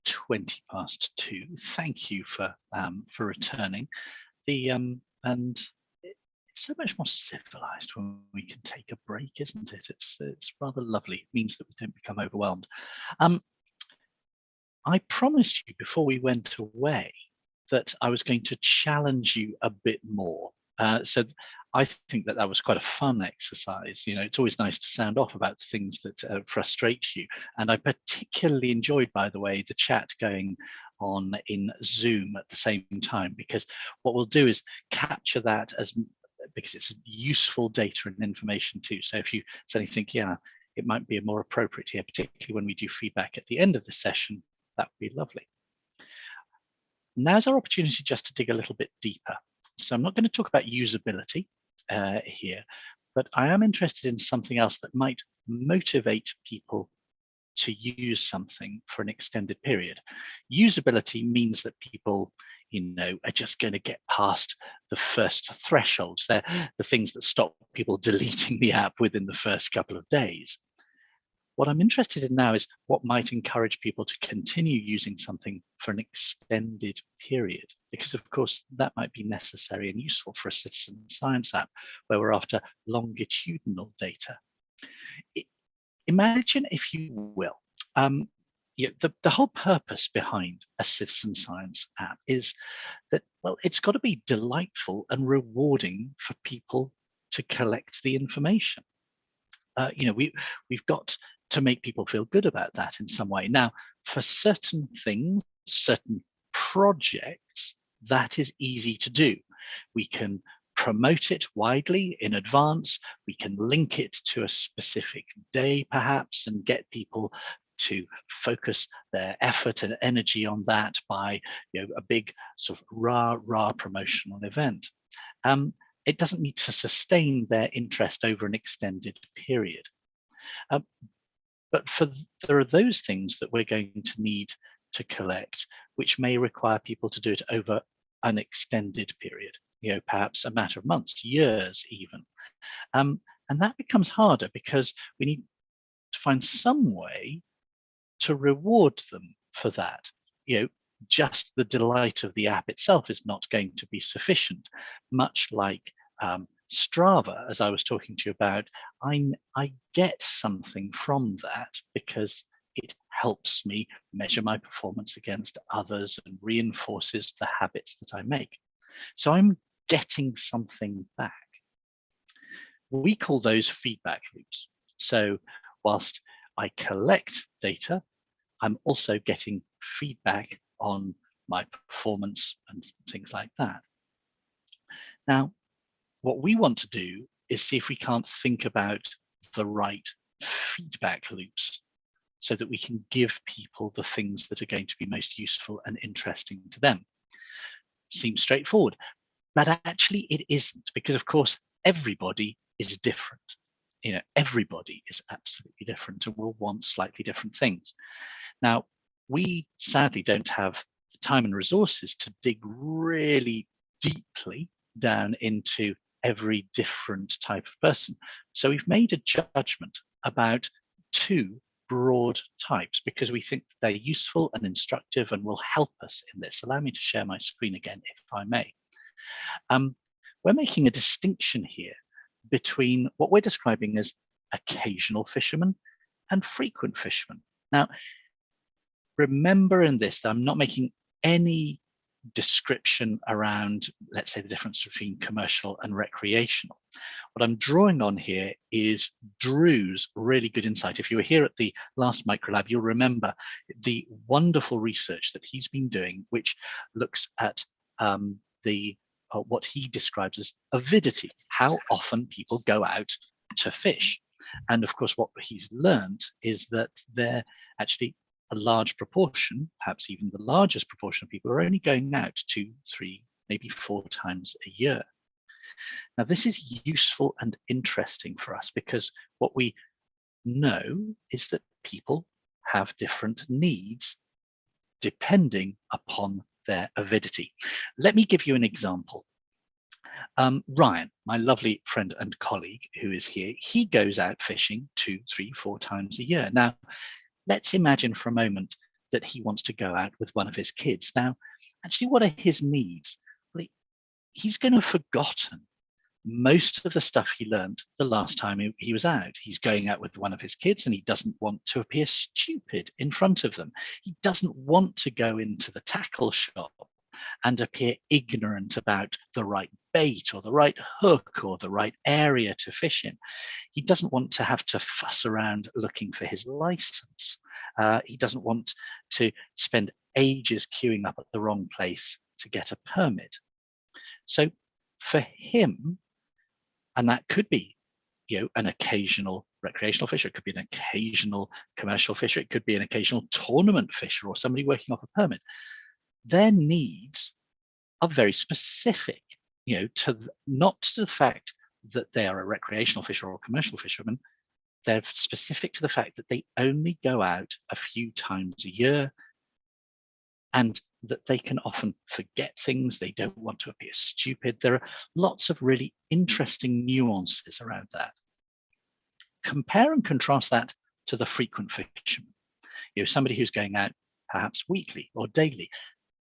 2:20 past. Thank you for returning. And it's so much more civilized when we can take a break, isn't it? It's rather lovely. It means that we don't become overwhelmed. I promised you before we went away that I was going to challenge you a bit more. So I think that was quite a fun exercise. You know, it's always nice to sound off about things that frustrate you. And I particularly enjoyed, by the way, the chat going on in Zoom at the same time, because what we'll do is capture that because it's useful data and information too. So if you suddenly think, yeah, it might be more appropriate here, particularly when we do feedback at the end of the session, that would be lovely. Now's our opportunity just to dig a little bit deeper. So I'm not going to talk about usability here, but I am interested in something else that might motivate people to use something for an extended period. Usability means that people, are just going to get past the first thresholds. They're the things that stop people deleting the app within the first couple of days. What I'm interested in now is what might encourage people to continue using something for an extended period, because of course that might be necessary and useful for a citizen science app where we're after longitudinal data. Imagine, if you will, the whole purpose behind a citizen science app is that, well, it's got to be delightful and rewarding for people to collect the information. We've got to make people feel good about that in some way. Now, for certain things, certain projects, that is easy to do. We can promote it widely in advance. We can link it to a specific day, perhaps, and get people to focus their effort and energy on that by a big sort of rah promotional event. It doesn't need to sustain their interest over an extended period. But there are those things that we're going to need to collect, which may require people to do it over an extended period, perhaps a matter of months, years even. And that becomes harder because we need to find some way to reward them for that. Just the delight of the app itself is not going to be sufficient, much like Strava, as I was talking to you about. I get something from that because it helps me measure my performance against others and reinforces the habits that I make. So I'm getting something back. We call those feedback loops. So whilst I collect data, I'm also getting feedback on my performance and things like that. Now, what we want to do is see if we can't think about the right feedback loops so that we can give people the things that are going to be most useful and interesting to them. Seems straightforward, but actually it isn't, because of course everybody is different. Everybody is absolutely different and will want slightly different things. Now, we sadly don't have the time and resources to dig really deeply down into every different type of person. So we've made a judgment about 2 broad types because we think they're useful and instructive and will help us in this. Allow me to share my screen again, if I may. We're making a distinction here between what we're describing as occasional fishermen and frequent fishermen. Now, remember in this that I'm not making any description around, let's say, the difference between commercial and recreational. What I'm drawing on here is Drew's really good insight. If you were here at the last Microlab, you'll remember the wonderful research that he's been doing, which looks at what he describes as avidity, how often people go out to fish. And of course, what he's learned is that they're actually a large proportion, perhaps even the largest proportion of people, are only going out 2, 3, maybe 4 times a year. Now, this is useful and interesting for us because what we know is that people have different needs depending upon their avidity. Let me give you an example. Ryan, my lovely friend and colleague who is here, he goes out fishing 2, 3, 4 times a year. Now, let's imagine for a moment that he wants to go out with one of his kids. Now, actually, what are his needs? Well, he's going to have forgotten most of the stuff he learned the last time he was out. He's going out with one of his kids and he doesn't want to appear stupid in front of them. He doesn't want to go into the tackle shop and appear ignorant about the right bait or the right hook or the right area to fish in. He doesn't want to have to fuss around looking for his license. He doesn't want to spend ages queuing up at the wrong place to get a permit. So for him, and that could be, an occasional recreational fisher, it could be an occasional commercial fisher, it could be an occasional tournament fisher or somebody working off a permit. Their needs are very specific, not to the fact that they are a recreational fisher or a commercial fisherman. They're specific to the fact that they only go out a few times a year and that they can often forget things. They don't want to appear stupid. There are lots of really interesting nuances around that. Compare and contrast that to the frequent fisherman, somebody who's going out perhaps weekly or daily.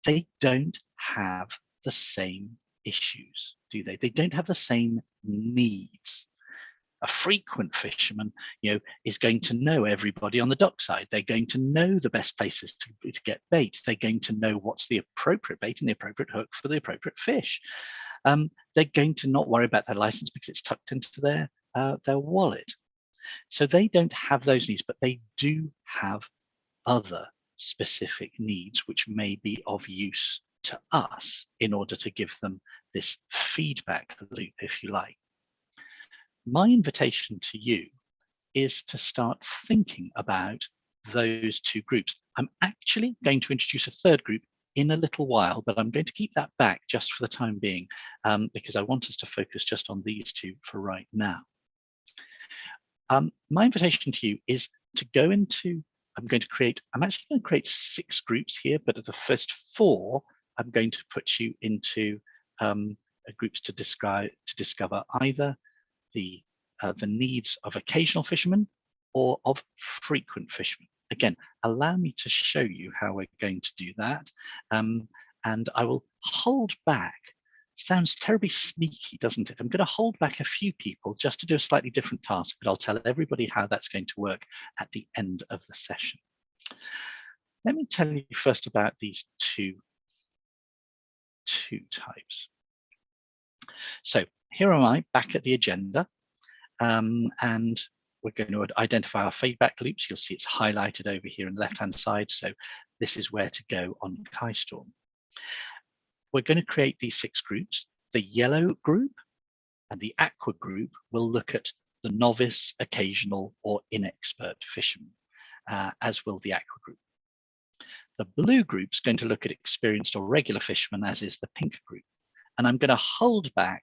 They don't have the same issues, do they? They don't have the same needs. A frequent fisherman, is going to know everybody on the dockside. They're going to know the best places to get bait. They're going to know what's the appropriate bait and the appropriate hook for the appropriate fish. They're going to not worry about their license because it's tucked into their wallet. So they don't have those needs, but they do have other specific needs which may be of use to us in order to give them this feedback loop, if you like. My invitation to you is to start thinking about those two groups. I'm actually going to introduce a third group in a little while, but I'm going to keep that back just for the time being, because I want us to focus just on these two for right now. My invitation to you is to go into, I'm actually going to create 6 groups here, but at the first 4, I'm going to put you into groups to discover either the needs of occasional fishermen or of frequent fishermen. Again, allow me to show you how we're going to do that. And I will hold back. Sounds terribly sneaky, doesn't it? I'm going to hold back a few people just to do a slightly different task, but I'll tell everybody how that's going to work at the end of the session. Let me tell you first about these two types. So here am I back at the agenda. And we're going to identify our feedback loops. You'll see it's highlighted over here on the left-hand side. So this is where to go on KaiStorm. We're going to create these 6 groups. The yellow group and the aqua group will look at the novice, occasional, or inexpert fishermen, as will the aqua group. The blue group is going to look at experienced or regular fishermen, as is the pink group. And I'm going to hold back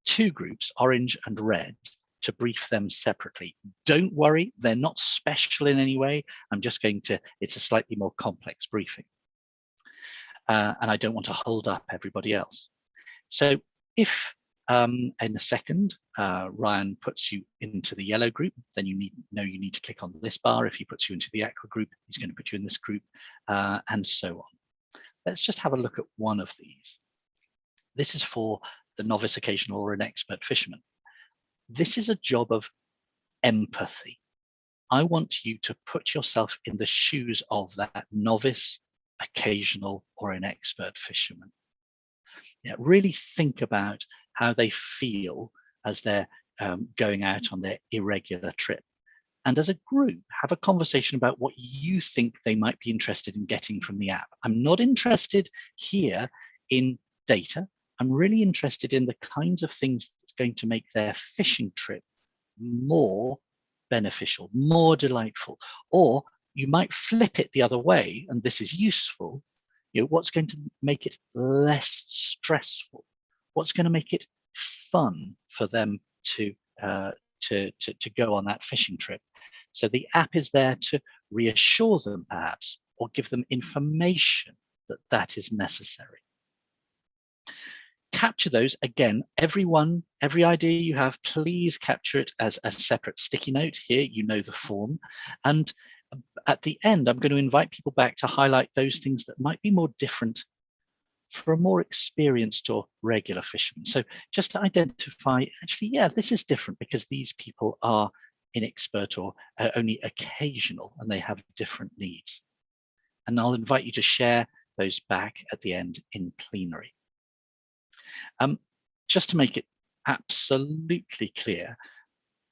2 groups, orange and red, to brief them separately. Don't worry, they're not special in any way. I'm just going to, it's a slightly more complex briefing. And I don't want to hold up everybody else. So if in a second, Ryan puts you into the yellow group, then you need to click on this bar. If he puts you into the aqua group, he's going to put you in this group, and so on. Let's just have a look at one of these. This is for the novice, occasional, or an expert fisherman. This is a job of empathy. I want you to put yourself in the shoes of that novice, occasional, or an expert fisherman. Really think about how they feel as they're going out on their irregular trip. And as a group, have a conversation about what you think they might be interested in getting from the app. I'm not interested here in data. I'm really interested in the kinds of things that's going to make their fishing trip more beneficial, more delightful. Or you might flip it the other way, and this is useful. What's going to make it less stressful? What's going to make it fun for them to go on that fishing trip? So the app is there to reassure them, perhaps, or give them information that is necessary. capture those. Again, every idea you have, please capture it as a separate sticky note. Here, you know the form. And at the end, I'm going to invite people back to highlight those things that might be more different for a more experienced or regular fisherman. So just to identify, actually, yeah, this is different because these people are inexpert or only occasional, and they have different needs. And I'll invite you to share those back at the end in plenary. Just to make it absolutely clear,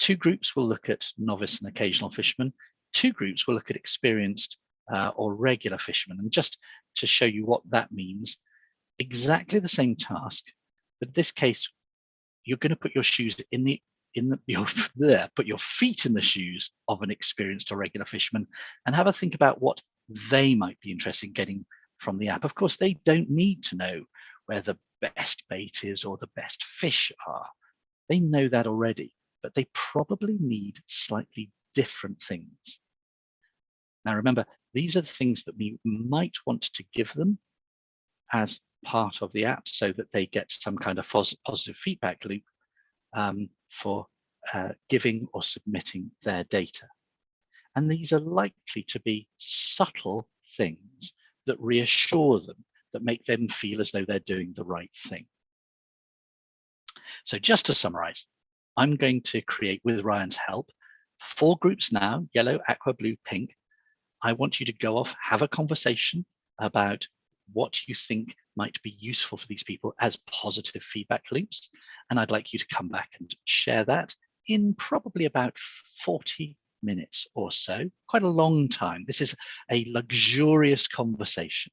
2 groups will look at novice and occasional fishermen. 2 groups will look at experienced or regular fishermen. And just to show you what that means, exactly the same task, but in this case, you're going to put your shoes put your feet in the shoes of an experienced or regular fisherman and have a think about what they might be interested in getting from the app. Of course, they don't need to know where the best bait is or the best fish are. They know that already, but they probably need slightly different things. Now, remember, these are the things that we might want to give them as part of the app so that they get some kind of positive feedback loop for giving or submitting their data. And these are likely to be subtle things that reassure them, that make them feel as though they're doing the right thing. So just to summarize, I'm going to create, with Ryan's help, 4 groups now: yellow, aqua, blue, pink. I want you to go off, have a conversation about what you think might be useful for these people as positive feedback loops. And I'd like you to come back and share that in probably about 40 minutes or so, quite a long time. This is a luxurious conversation,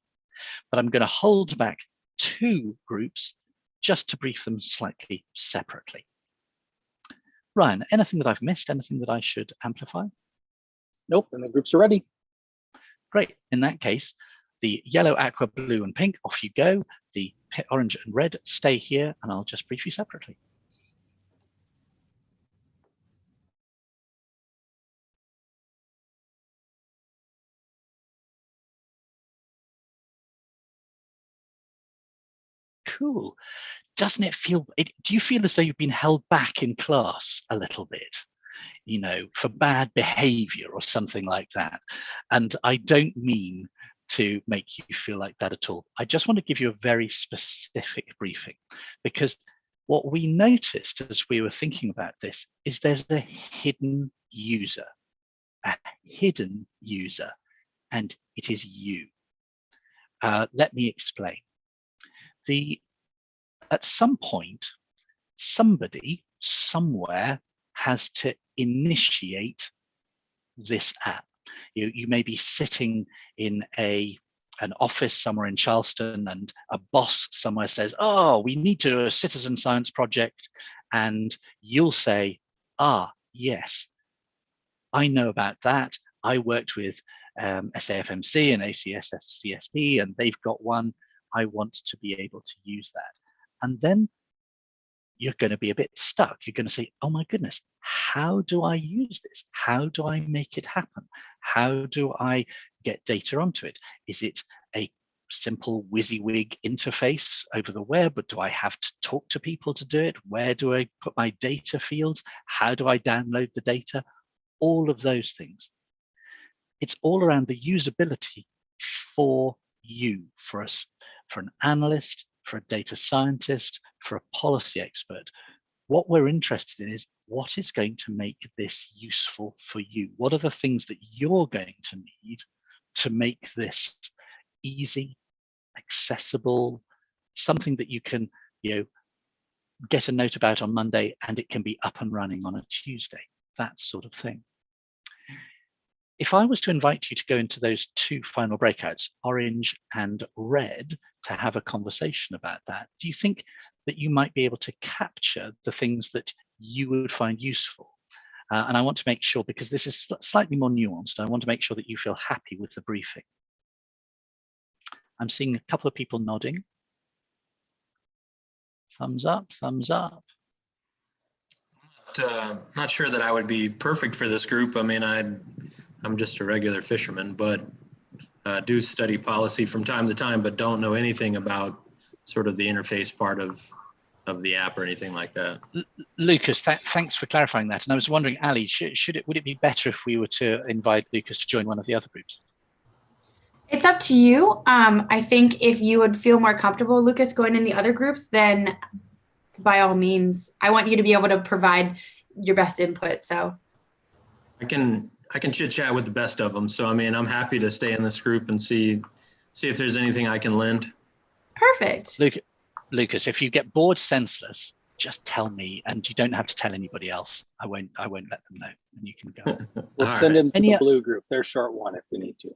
but I'm going to hold back 2 groups just to brief them slightly separately. Ryan, anything that I've missed, anything that I should amplify? Nope, and the groups are ready. Great. In that case, the yellow, aqua, blue, and pink, off you go. The orange and red stay here, and I'll just brief you separately. Cool. Doesn't it feel, do you feel as though you've been held back in class a little bit? You know, for bad behavior or something like that. And I don't mean to make you feel like that at all. I just want to give you a very specific briefing, because what we noticed as we were thinking about this is there's a hidden user, and it is you. Let me explain. At some point, somebody somewhere has to initiate this app. You may be sitting in an office somewhere in Charleston, and a boss somewhere says, "Oh, we need to do a citizen science project," and you'll say, "Ah, yes, I know about that. I worked with SAFMC and ACSSCSP, and they've got one. I want to be able to use that." And then you're going to be a bit stuck. You're going to say, "Oh my goodness, how do I use this? How do I make it happen? How do I get data onto it? Is it a simple WYSIWYG interface over the web, but do I have to talk to people to do it? Where do I put my data fields? How do I download the data?" All of those things. It's all around the usability for you, for an analyst, for a data scientist, for a policy expert. What we're interested in is what is going to make this useful for you? What are the things that you're going to need to make this easy, accessible, something that you can, get a note about on Monday and it can be up and running on a Tuesday, that sort of thing. If I was to invite you to go into those 2 final breakouts, orange and red, to have a conversation about that, do you think that you might be able to capture the things that you would find useful? And I want to make sure, because this is slightly more nuanced, I want to make sure that you feel happy with the briefing. I'm seeing a couple of people nodding. Thumbs up, thumbs up. Not sure that I would be perfect for this group. I mean, I'm just a regular fisherman, but do study policy from time to time, but don't know anything about sort of the interface part of of the app or anything like that. Lucas, thanks for clarifying that. And I was wondering, Ali, would it be better if we were to invite Lucas to join one of the other groups? It's up to you. I think if you would feel more comfortable, Lucas, going in the other groups, then by all means, I want you to be able to provide your best input. So I can chit chat with the best of them. So I mean, I'm happy to stay in this group and see if there's anything I can lend. Perfect. Lucas, if you get bored senseless, just tell me, and you don't have to tell anybody else. I won't let them know, and you can go. We'll send him to the blue group. They're short one if we need to.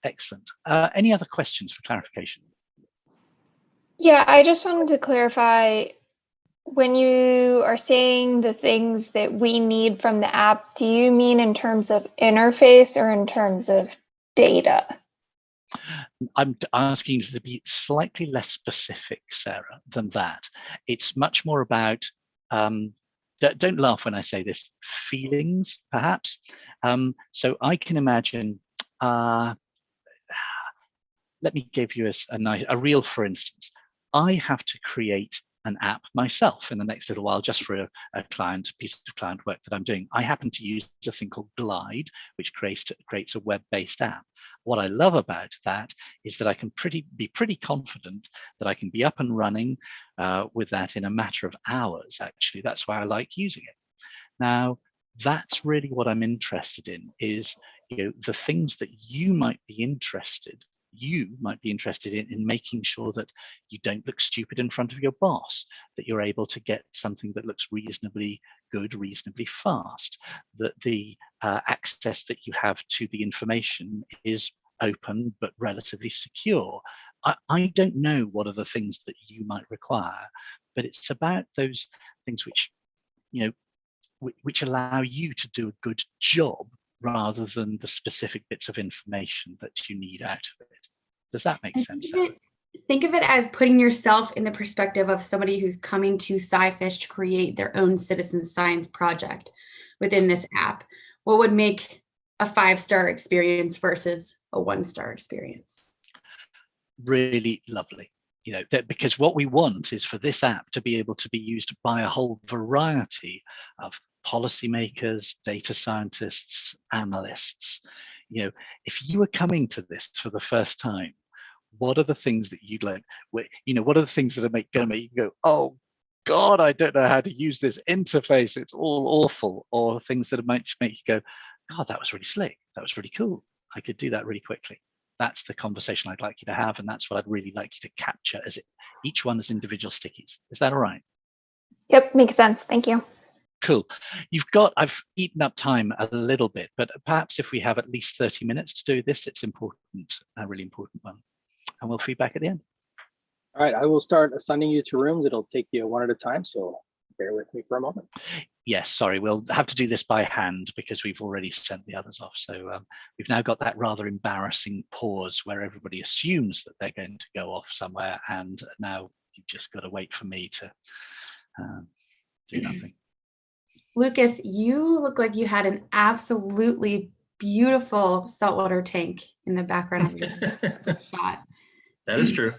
Excellent. Any other questions for clarification? Yeah, I just wanted to clarify, when you are saying the things that we need from the app, do you mean in terms of interface or in terms of data? I'm asking you to be slightly less specific, Sarah, than that. It's much more about, don't laugh when I say this, feelings, perhaps. So I can imagine, let me give you a real, for instance. I have to create an app myself in the next little while, just for a piece of client work that I'm doing. I happen to use a thing called Glide, which creates a web-based app. What I love about that is that I can be pretty confident that I can be up and running with that in a matter of hours. Actually, that's why I like using it. Now, that's really what I'm interested in, is the things that you might be interested in making sure that you don't look stupid in front of your boss, that you're able to get something that looks reasonably good, reasonably fast, that the access that you have to the information is open but relatively secure. I don't know what are the things that you might require, but it's about those things which allow you to do a good job rather than the specific bits of information that you need out of it. Does that make sense? Think of it as putting yourself in the perspective of somebody who's coming to SciFish to create their own citizen science project within this app. What would make a 5-star experience versus a 1-star experience? Really lovely. Because what we want is for this app to be able to be used by a whole variety of policymakers, data scientists, analysts. If you are coming to this for the first time, what are the things that you'd like? What are the things that are going to make you go, oh God, I don't know how to use this interface, it's all awful, or things that might make you go, God, that was really slick, that was really cool, I could do that really quickly. That's the conversation I'd like you to have, and that's what I'd really like you to capture each one as individual stickies. Is that all right? Yep, makes sense. Thank you. Cool. I've eaten up time a little bit, but perhaps if we have at least 30 minutes to do this, it's important, a really important one. And we'll feedback at the end. All right, I will start assigning you to rooms. It'll take you one at a time, so bear with me for a moment. Yes, sorry, we'll have to do this by hand because we've already sent the others off. So we've now got that rather embarrassing pause where everybody assumes that they're going to go off somewhere, and now you've just got to wait for me to do nothing. Lucas, you look like you had an absolutely beautiful saltwater tank in the background of your shot. That is true.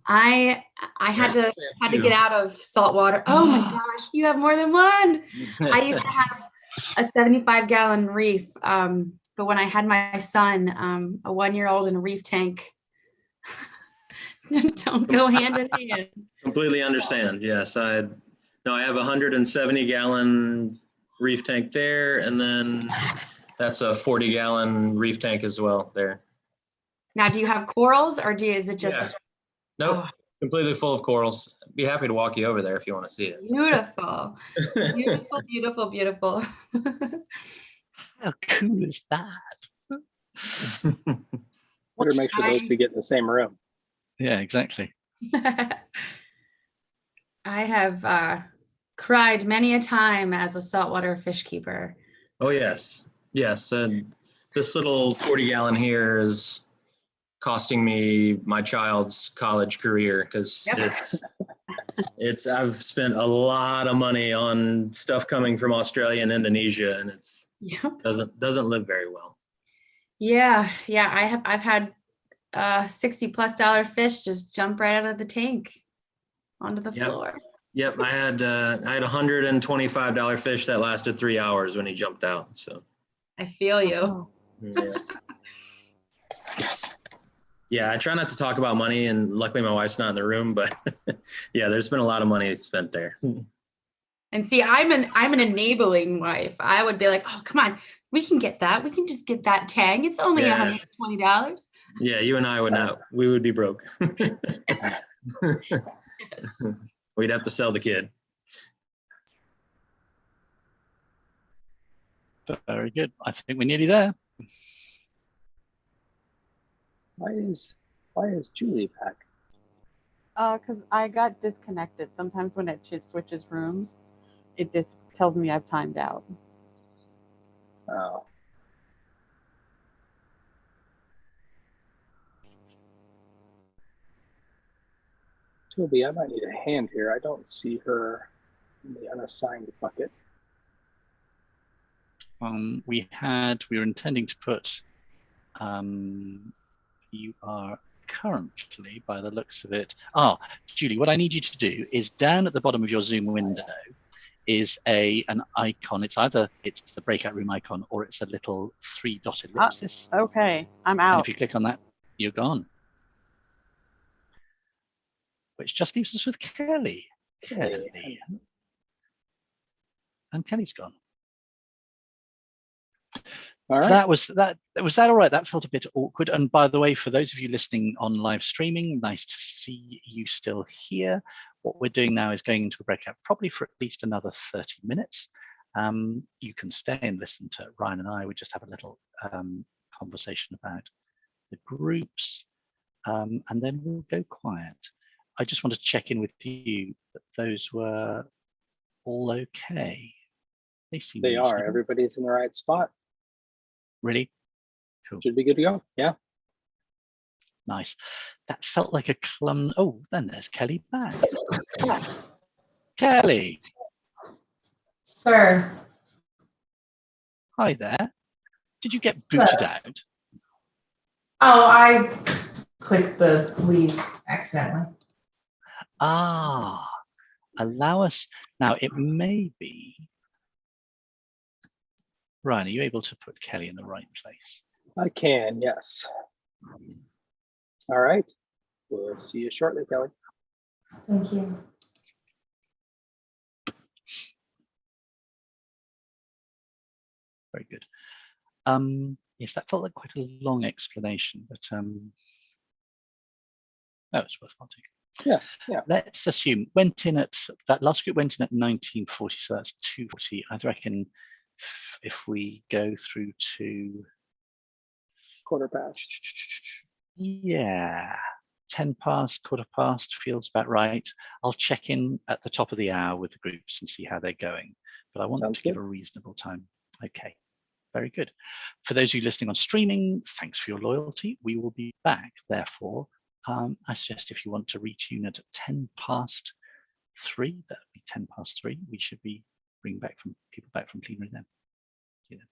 I had to get out of saltwater. Oh my gosh, you have more than one. I used to have a 75-gallon reef, but when I had my son, a 1-year-old in a reef tank don't go hand in hand. Completely understand. Yes, I have a 170-gallon reef tank there, and then that's a 40-gallon reef tank as well there. Now, do you have corals, or is it just? Yeah. Nope, completely full of corals. I'd be happy to walk you over there if you want to see it. Beautiful, beautiful, beautiful, beautiful. How cool is that? Better make sure those two get in the same room. Yeah, exactly. I have cried many a time as a saltwater fish keeper. Oh yes, yes, and this little 40-gallon here is costing me my child's college career because I've spent a lot of money on stuff coming from Australia and Indonesia, and it's doesn't live very well. Yeah, I've had $60+ fish just jump right out of the tank. onto the floor. Yep, I had $125 fish that lasted 3 hours when he jumped out. So I feel you. yeah. Yeah, I try not to talk about money, and luckily my wife's not in the room, but yeah, there's been a lot of money spent there. And see, I'm an enabling wife. I would be like, oh, come on, we can get that. We can just get that tang. It's only $120. Yeah, you and I would not, we would be broke. We'd have to sell the kid. Very good. I think we're nearly there. Why is Julie back? Because I got disconnected. Sometimes when it switches rooms, it just tells me I've timed out. Oh. Toby, I might need a hand here. I don't see her in the unassigned bucket. We were intending to put, you are currently, by the looks of it. Julie, what I need you to do is down at the bottom of your Zoom window is an icon. It's either the breakout room icon or it's a little 3-dot ellipsis. Okay, I'm out. And if you click on that, you're gone. Which just leaves us with Kelly. Kelly. And Kelly's gone. All right. That was that all right? That felt a bit awkward. And by the way, for those of you listening on live streaming, nice to see you still here. What we're doing now is going into a breakout probably for at least another 30 minutes. You can stay and listen to Ryan and I. We just have a little conversation about the groups, and then we'll go quiet. I just want to check in with you that those were all okay. They seem They reasonable. are. Everybody's in the right spot. Really? Cool. Should be good to go. Yeah. Nice. That felt like a oh, then there's Kelly back. Yeah. Kelly. Sir. Hi there. Did you get booted out? Oh, I clicked the leave accidentally. Allow us. Now, it may be. Ryan, are you able to put Kelly in the right place? I can, yes. All right. We'll see you shortly, Kelly. Thank you. Very good. Yes, that felt like quite a long explanation, but that was worthwhile too. Yeah. Let's assume that last group went in at 1940, so that's 2:40. I reckon if we go through to 1/4 past. Yeah, 10 past, 1/4 past feels about right. I'll check in at the top of the hour with the groups and see how they're going, but I want to give a reasonable time. Okay, very good. For those of you listening on streaming, thanks for your loyalty. We will be back, therefore. I suggest if you want to retune at 10 past 3, that would be 10 past 3. We should be bringing people back from plenary then. See you then.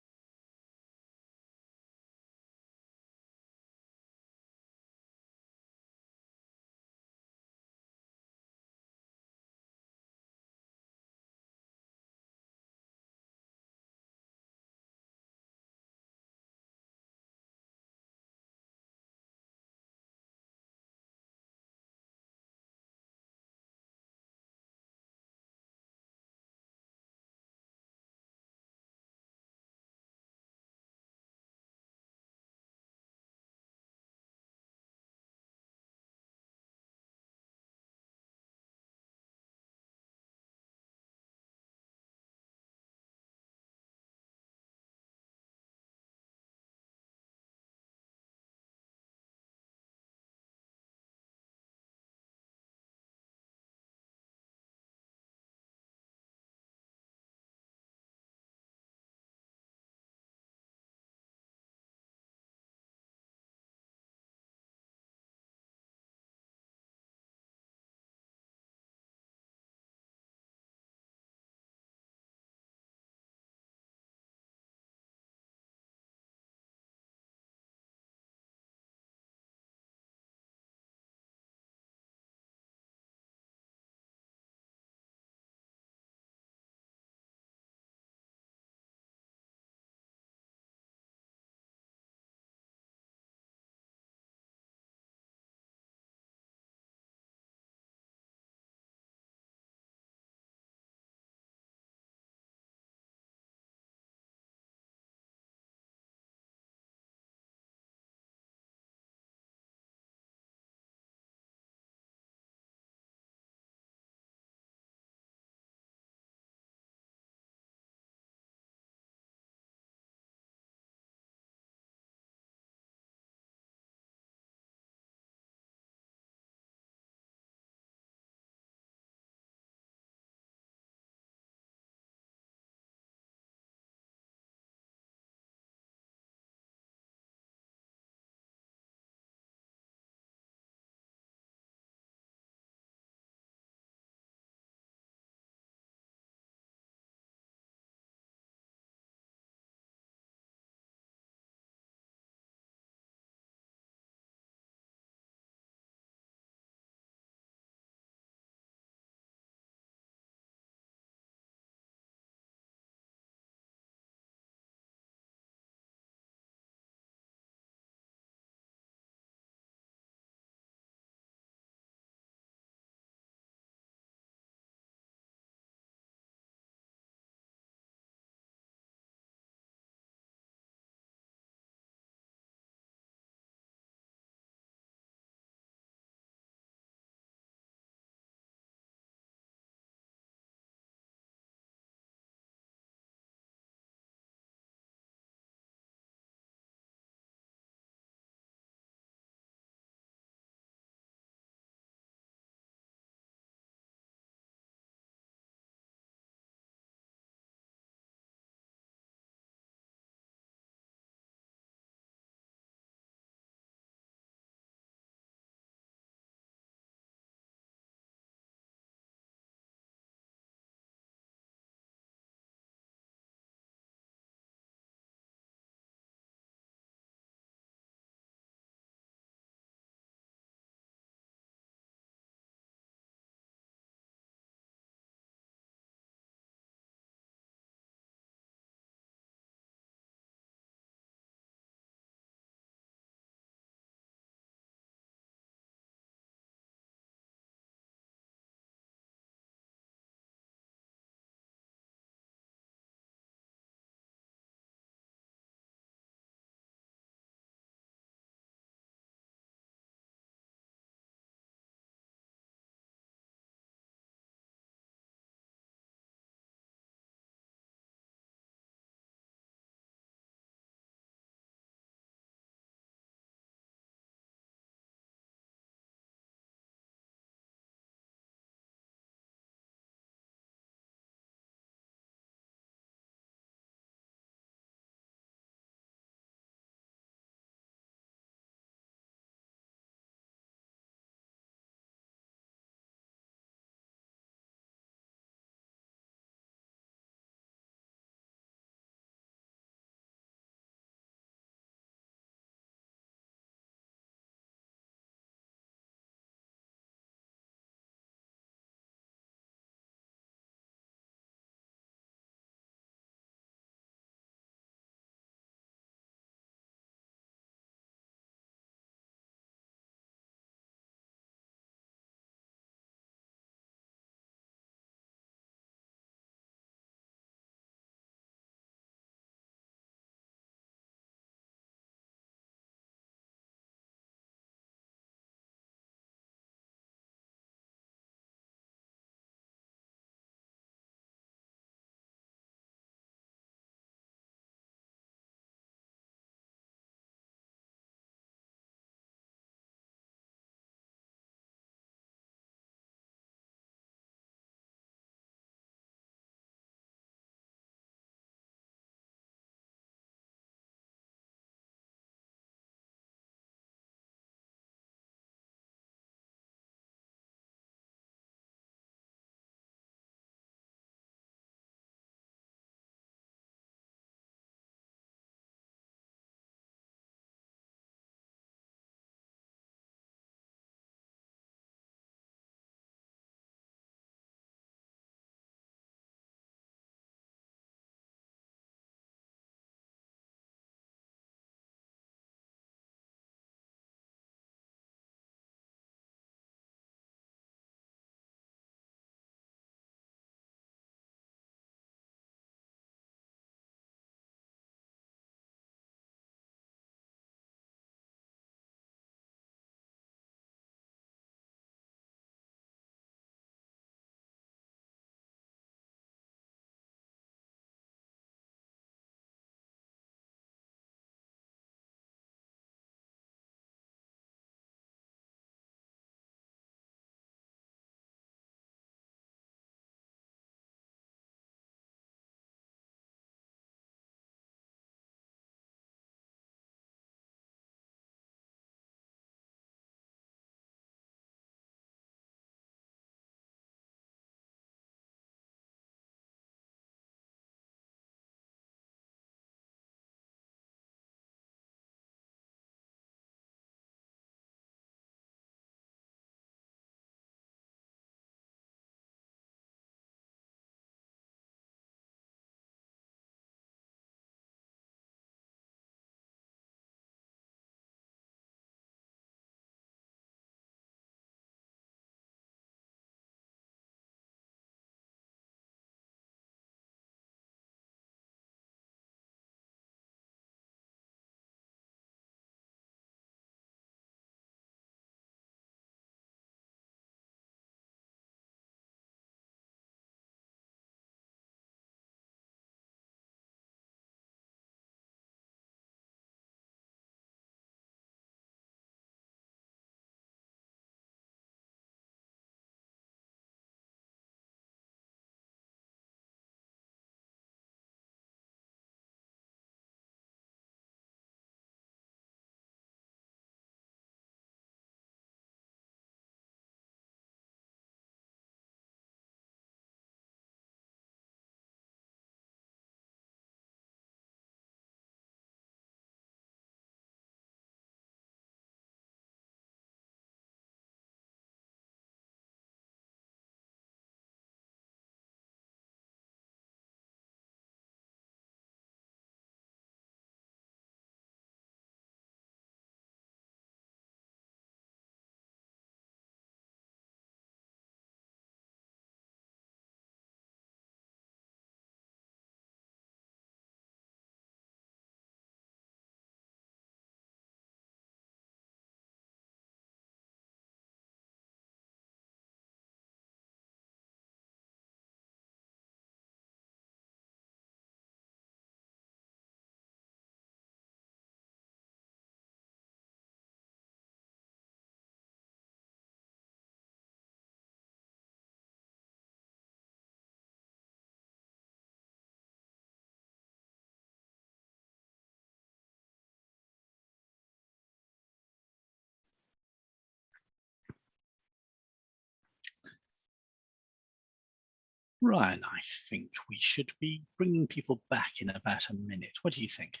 Ryan, I think we should be bringing people back in about a minute. What do you think?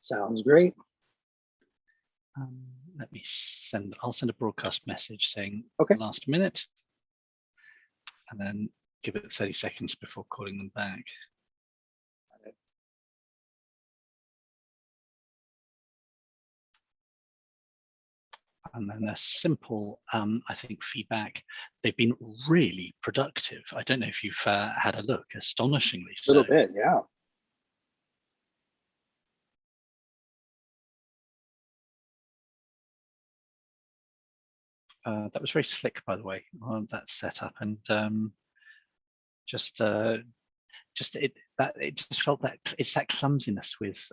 Sounds great. Let me I'll send a broadcast message saying okay. Last minute, and then give it 30 seconds before calling them back. And then a simple, I think, feedback. They've been really productive. I don't know if you've had a look, astonishingly so. A little bit, yeah. That was very slick, by the way, on that setup, and it just felt that it's that clumsiness with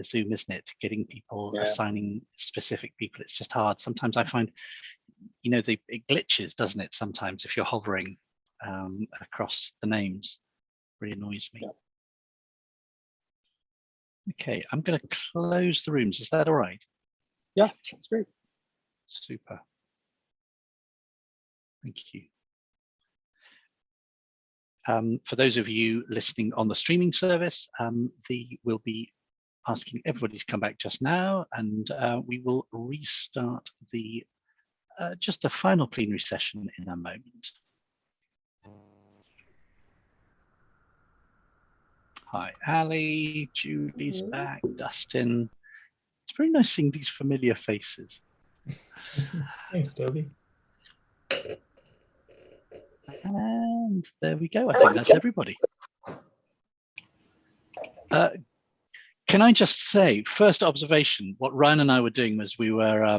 Zoom, isn't it? Getting people, assigning specific people, it's just hard. Sometimes I find, you know, it glitches, doesn't it? Sometimes if you're hovering across the names, it really annoys me. Okay, I'm going to close the rooms. Is that all right? Yeah, that's great. Super. Thank you. For those of you listening on the streaming service, we'll be asking everybody to come back just now, and we will restart just the final plenary session in a moment. Hi, Ali, Julie's back, Dustin. It's very nice seeing these familiar faces. Thanks, Toby. And there we go. I think that's everybody. Can I just say, first observation, what Ryan and I were doing was we were,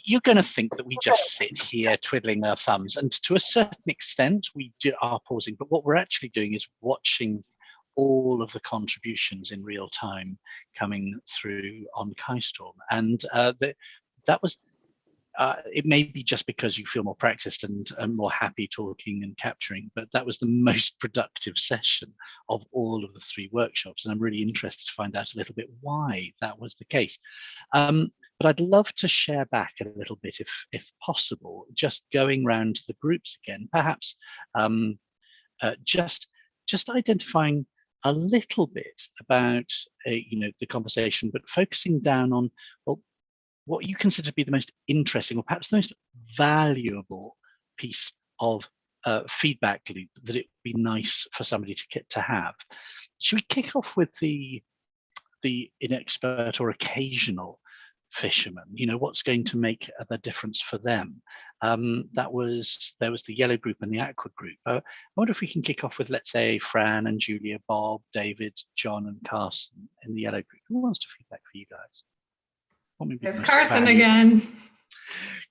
you're going to think that we just sit here twiddling our thumbs, and to a certain extent we are pausing, but what we're actually doing is watching all of the contributions in real time coming through on KaiStorm. And that was, it may be just because you feel more practiced and more happy talking and capturing, but that was the most productive session of all of the 3 workshops. And I'm really interested to find out a little bit why that was the case. But I'd love to share back a little bit, if possible, just going around the groups again, perhaps just identifying a little bit about you know, the conversation, but focusing down on, well, what you consider to be the most interesting or perhaps the most valuable piece of feedback loop that it would be nice for somebody to have. Should we kick off with the inexpert or occasional fisherman? You know, what's going to make the difference for them? There was the yellow group and the aqua group. I wonder if we can kick off with, let's say, Fran and Julia, Bob, David, John and Carson in the yellow group. Who wants to feedback for you guys? It's Carson again.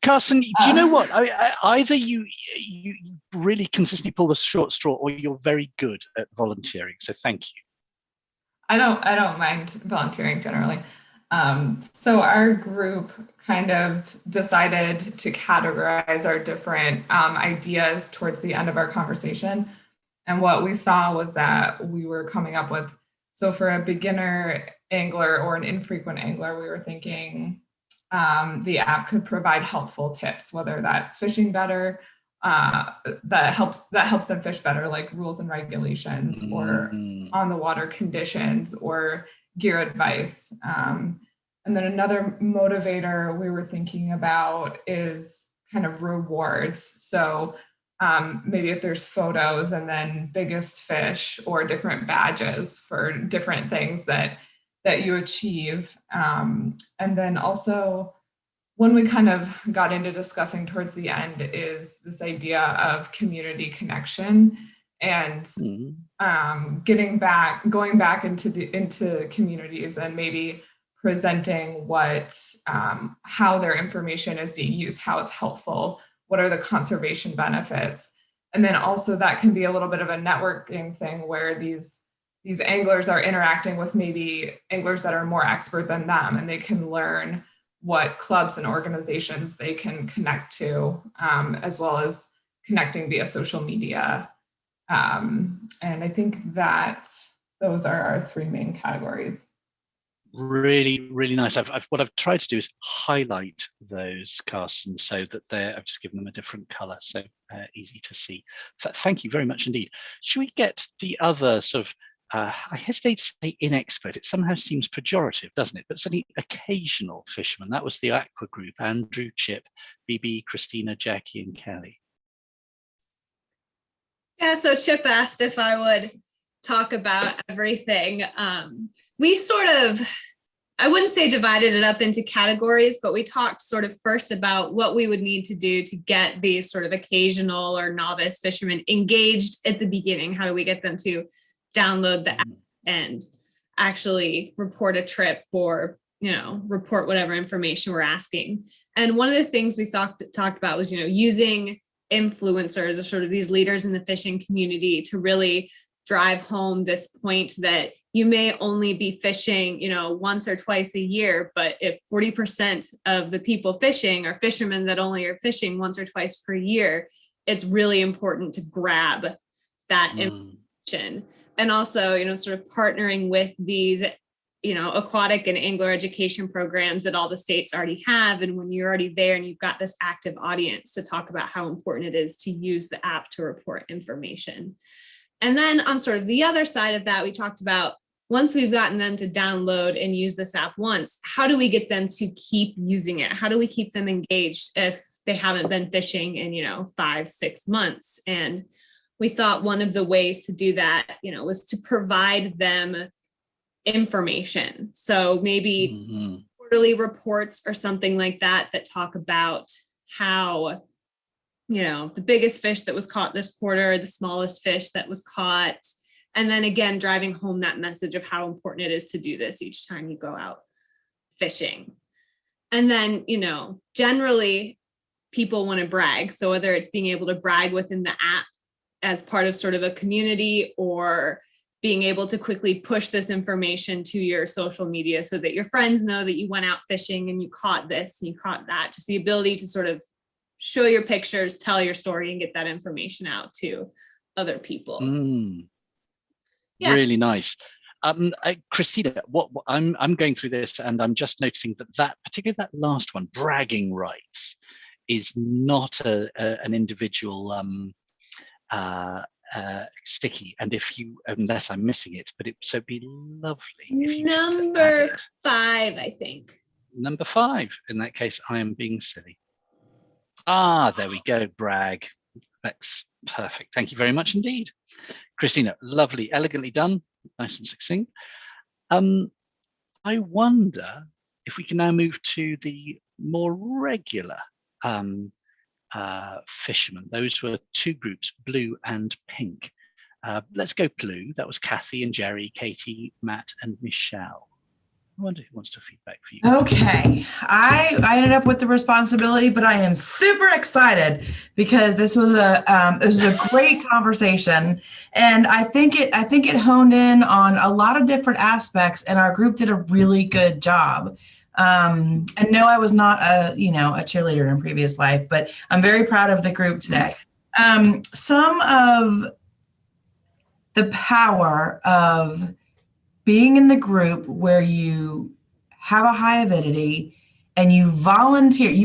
Carson, do you know what? Either you really consistently pull the short straw, or you're very good at volunteering. So thank you. I don't mind volunteering generally. So our group kind of decided to categorize our different ideas towards the end of our conversation. And what we saw was that we were coming up with, so for a beginner angler or an infrequent angler, we were thinking the app could provide helpful tips, whether that's fishing better, that helps them fish better, like rules and regulations, or on the water conditions, or gear advice. And then another motivator we were thinking about is kind of rewards. So maybe if there's photos and then biggest fish, or different badges for different things that you achieve. And then also, when we kind of got into discussing towards the end, is this idea of community connection and going back into communities and maybe presenting how their information is being used, how it's helpful, what are the conservation benefits. And then also that can be a little bit of a networking thing where these anglers are interacting with maybe anglers that are more expert than them, and they can learn what clubs and organizations they can connect to, as well as connecting via social media. And I think that those are our 3 main categories. Really, really nice. What I've tried to do is highlight those Carson so that I've just given them a different color, so easy to see. Thank you very much indeed. Should we get the other sort of, I hesitate to say inexpert, it somehow seems pejorative, doesn't it? But certainly occasional fishermen. That was the Aqua Group, Andrew, Chip, BB, Christina, Jackie, and Kelly. Yeah, so Chip asked if I would talk about everything. We sort of, I wouldn't say divided it up into categories, but we talked sort of first about what we would need to do to get these sort of occasional or novice fishermen engaged at the beginning. How do we get them to download the app and actually report a trip or, you know, report whatever information we're asking? And one of the things we talked about was, you know, using influencers or sort of these leaders in the fishing community to really drive home this point that you may only be fishing, you know, once or twice a year, but if 40% of the people fishing are fishermen that only are fishing once or twice per year, it's really important to grab that information. And also, you know, sort of partnering with these, you know, aquatic and angler education programs that all the states already have. And when you're already there and you've got this active audience, to talk about how important it is to use the app to report information. And then on sort of the other side of that, we talked about once we've gotten them to download and use this app once, how do we get them to keep using it? How do we keep them engaged if they haven't been fishing in, you know, 5-6 months? And we thought one of the ways to do that, you know, was to provide them information. So maybe quarterly reports or something like that, that talk about how, you know, the biggest fish that was caught this quarter, the smallest fish that was caught. And then again, driving home that message of how important it is to do this each time you go out fishing. And then, you know, generally people want to brag. So whether it's being able to brag within the app as part of sort of a community, or being able to quickly push this information to your social media so that your friends know that you went out fishing and you caught this and you caught that, just the ability to sort of show your pictures, tell your story, and get that information out to other people. Yeah. Really nice. Christina, what I'm going through this and I'm just noticing that particularly that last one, bragging rights, is not an individual sticky. And if you, unless I'm missing it, but it'd be lovely if you number 5, I think. Number 5. In that case, I am being silly. Ah, there we go. Brag. That's perfect. Thank you very much indeed. Christina, lovely, elegantly done, nice and succinct. I wonder if we can now move to the more regular fishermen. Those were 2 groups, blue and pink. Let's go blue. That was Kathy and Jerry, Katie, Matt, and Michelle. I wonder who wants to feedback for you. Okay, I ended up with the responsibility, but I am super excited because this was a great conversation, and I think it honed in on a lot of different aspects, and our group did a really good job. And no, I was not a cheerleader in a previous life, but I'm very proud of the group today. Some of the power of being in the group where you have a high avidity and you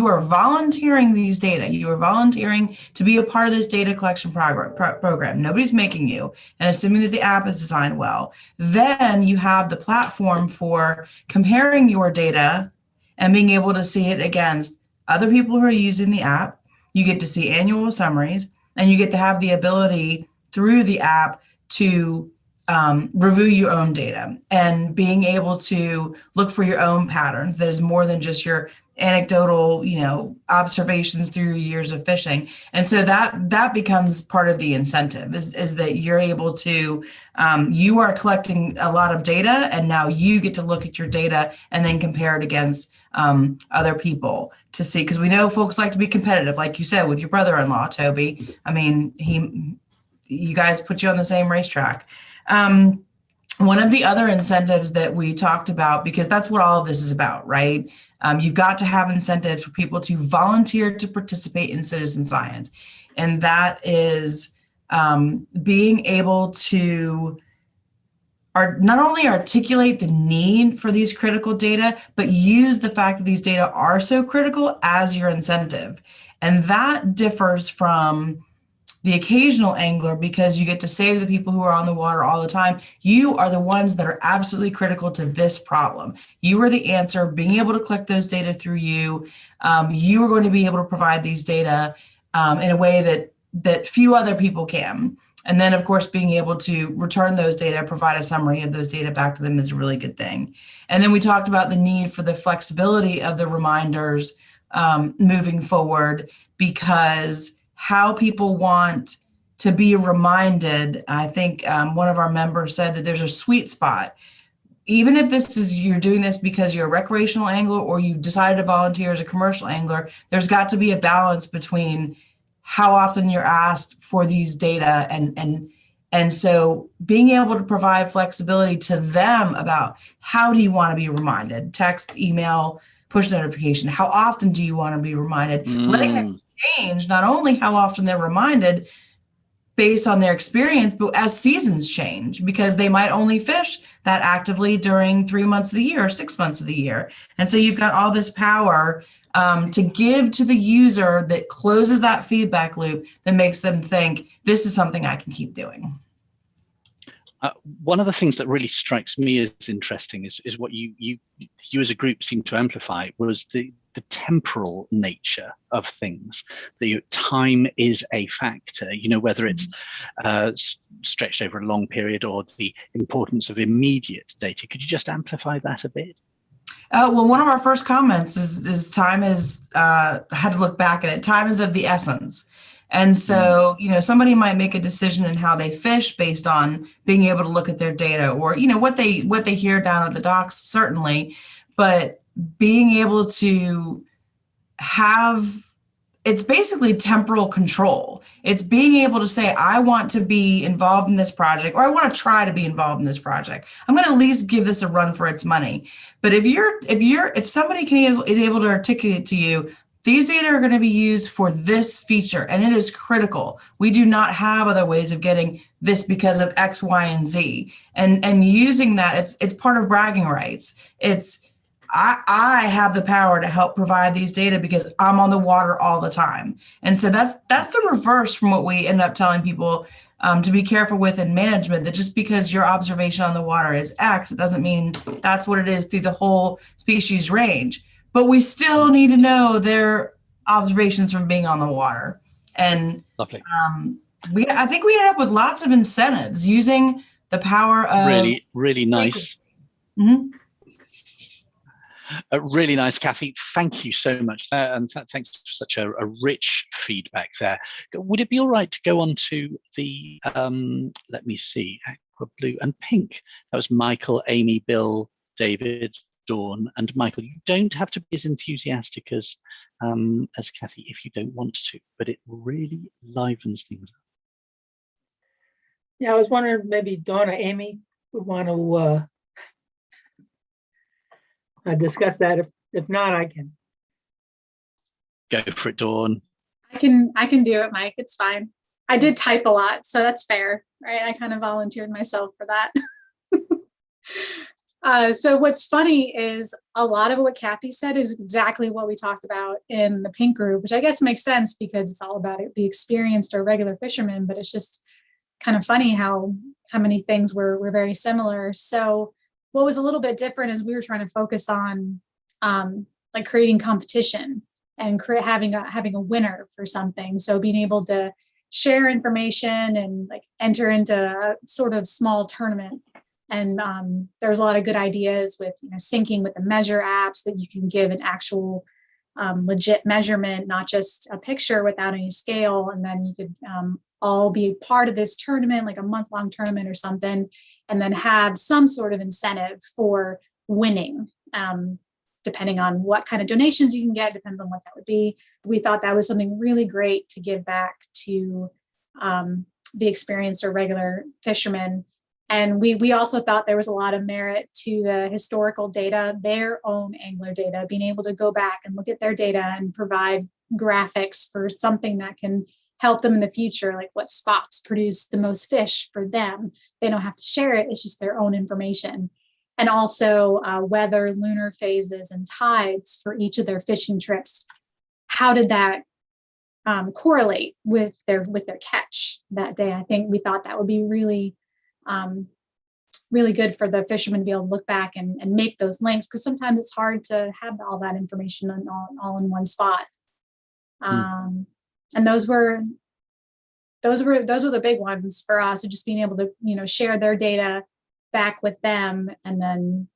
are volunteering these data. You are volunteering to be a part of this data collection program. Nobody's making you, and assuming that the app is designed well. Then you have the platform for comparing your data and being able to see it against other people who are using the app. You get to see annual summaries, and you get to have the ability through the app to review your own data and being able to look for your own patterns. That is more than just your anecdotal, observations through your years of fishing. And so that becomes part of the incentive is that you're able to, you are collecting a lot of data, and now you get to look at your data and then compare it against other people to see, because we know folks like to be competitive, like you said, with your brother-in-law, Toby. I mean, you guys put you on the same racetrack. One of the other incentives that we talked about, because that's what all of this is about, right? You've got to have incentives for people to volunteer to participate in citizen science. And that is being able to not only articulate the need for these critical data, but use the fact that these data are so critical as your incentive. And that differs from the occasional angler, because you get to say to the people who are on the water all the time, you are the ones that are absolutely critical to this problem. You are the answer. Being able to collect those data through you, you are going to be able to provide these data in a way that few other people can. And then, of course, being able to return those data, provide a summary of those data back to them is a really good thing. And then we talked about the need for the flexibility of the reminders moving forward, because how people want to be reminded, I think one of our members said that there's a sweet spot. Even if you're doing this because you're a recreational angler or you've decided to volunteer as a commercial angler, there's got to be a balance between how often you're asked for these data and so being able to provide flexibility to them about how do you want to be reminded, text, email, push notification, how often do you want to be reminded, letting them change not only how often they're reminded based on their experience, but as seasons change, because they might only fish that actively during 3 months of the year or 6 months of the year. And so you've got all this power to give to the user that closes that feedback loop that makes them think this is something I can keep doing. One of the things that really strikes me as interesting is what you as a group seem to amplify was the temporal nature of things. The time is a factor, whether it's stretched over a long period or the importance of immediate data. Could you just amplify that a bit? Well, one of our first comments is time is, had to look back at it. Time is of the essence. And so, somebody might make a decision in how they fish based on being able to look at their data or, what they hear down at the docks, certainly, but being able to it's basically temporal control. It's being able to say, I want to be involved in this project, or I want to try to be involved in this project. I'm going to at least give this a run for its money. But if somebody is able to articulate to you, these data are going to be used for this feature, and it is critical. We do not have other ways of getting this because of X, Y, and Z. And using that, it's part of bragging rights. I have the power to help provide these data because I'm on the water all the time. And so that's the reverse from what we end up telling people to be careful with in management, that just because your observation on the water is X, it doesn't mean that's what it is through the whole species range. But we still need to know their observations from being on the water. And lovely. I think we ended up with lots of incentives using the power of really nice. Mm-hmm. Really nice, Kathy. Thank you so much there, and thanks for such a rich feedback there. Would it be all right to go on to the let me see, aqua, blue, and pink? That was Michael, Amy, Bill, David, Dawn, and Michael. You don't have to be as enthusiastic as Kathy if you don't want to, but it really livens things up. Yeah, I was wondering maybe Dawn or Amy would want to discuss that. If not, I can. Go for it, Dawn. I can do it, Mike. It's fine. I did type a lot, so that's fair, right? I kind of volunteered myself for that. So what's funny is a lot of what Kathy said is exactly what we talked about in the pink group, which I guess makes sense because it's all about the experienced or regular fishermen, but it's just kind of funny how many things were very similar. So what was a little bit different is we were trying to focus on like creating competition and having a winner for something. So being able to share information and like enter into a sort of small tournament. And there's a lot of good ideas with syncing with the measure apps that you can give an actual legit measurement, not just a picture without any scale. And then you could all be part of this tournament, like a month-long tournament or something, and then have some sort of incentive for winning, depending on what kind of donations you can get, depends on what that would be. We thought that was something really great to give back to the experienced or regular fishermen. And we also thought there was a lot of merit to the historical data, their own angler data, being able to go back and look at their data and provide graphics for something that can help them in the future, like what spots produce the most fish for them. They don't have to share it, it's just their own information. And also weather, lunar phases, and tides for each of their fishing trips. How did that correlate with their catch that day? I think we thought that would be really, really good for the fishermen to be able to look back and make those links, because sometimes it's hard to have all that information all in one spot. And those were the big ones for us, just being able to, you know, share their data back with them, and then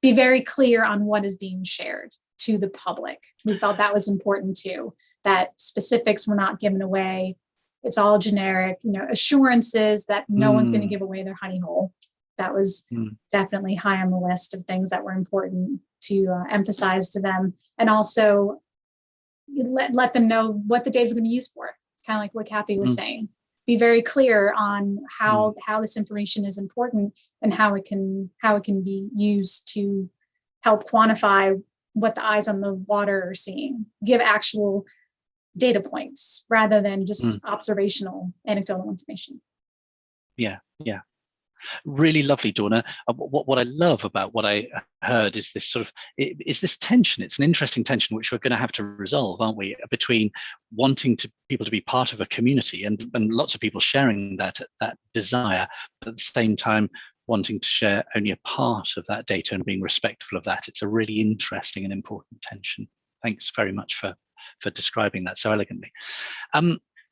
be very clear on what is being shared to the public. We felt that was important too, that specifics were not given away. It's all generic, you know, assurances that no one's going to give away their honey hole. That was definitely high on the list of things that were important to emphasize to them. And also let them know what the data is going to be used for, kind of like what Kathy was saying. Be very clear on how this information is important and how it can be used to help quantify what the eyes on the water are seeing. Give actual data points rather than just observational, anecdotal information. Yeah. Really lovely, Donna. What I love about what I heard is this sort of this tension. It's an interesting tension which we're going to have to resolve, aren't we? Between wanting people to be part of a community and lots of people sharing that desire, but at the same time wanting to share only a part of that data and being respectful of that. It's a really interesting and important tension. Thanks very much for describing that so elegantly.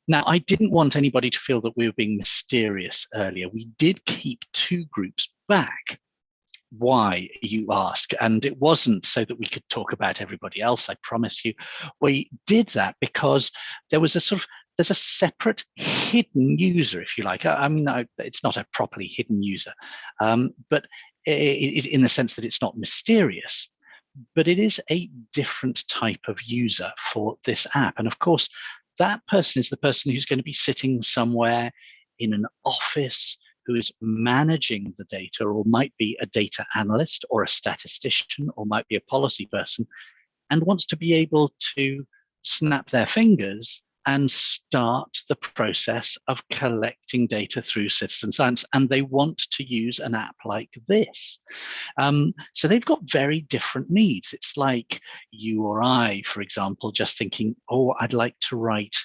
Now, I didn't want anybody to feel that we were being mysterious earlier. We did keep two groups back. Why, you ask? And it wasn't so that we could talk about everybody else, I promise you. We did that because there was there's a separate hidden user, if you like. I mean, it's not a properly hidden user, but in the sense that it's not mysterious, but it is a different type of user for this app. And of course, that person is the person who's going to be sitting somewhere in an office, who is managing the data, or might be a data analyst or a statistician, or might be a policy person, and wants to be able to snap their fingers and start the process of collecting data through citizen science. And they want to use an app like this. So they've got very different needs. It's like you or I, for example, just thinking, oh, I'd like to write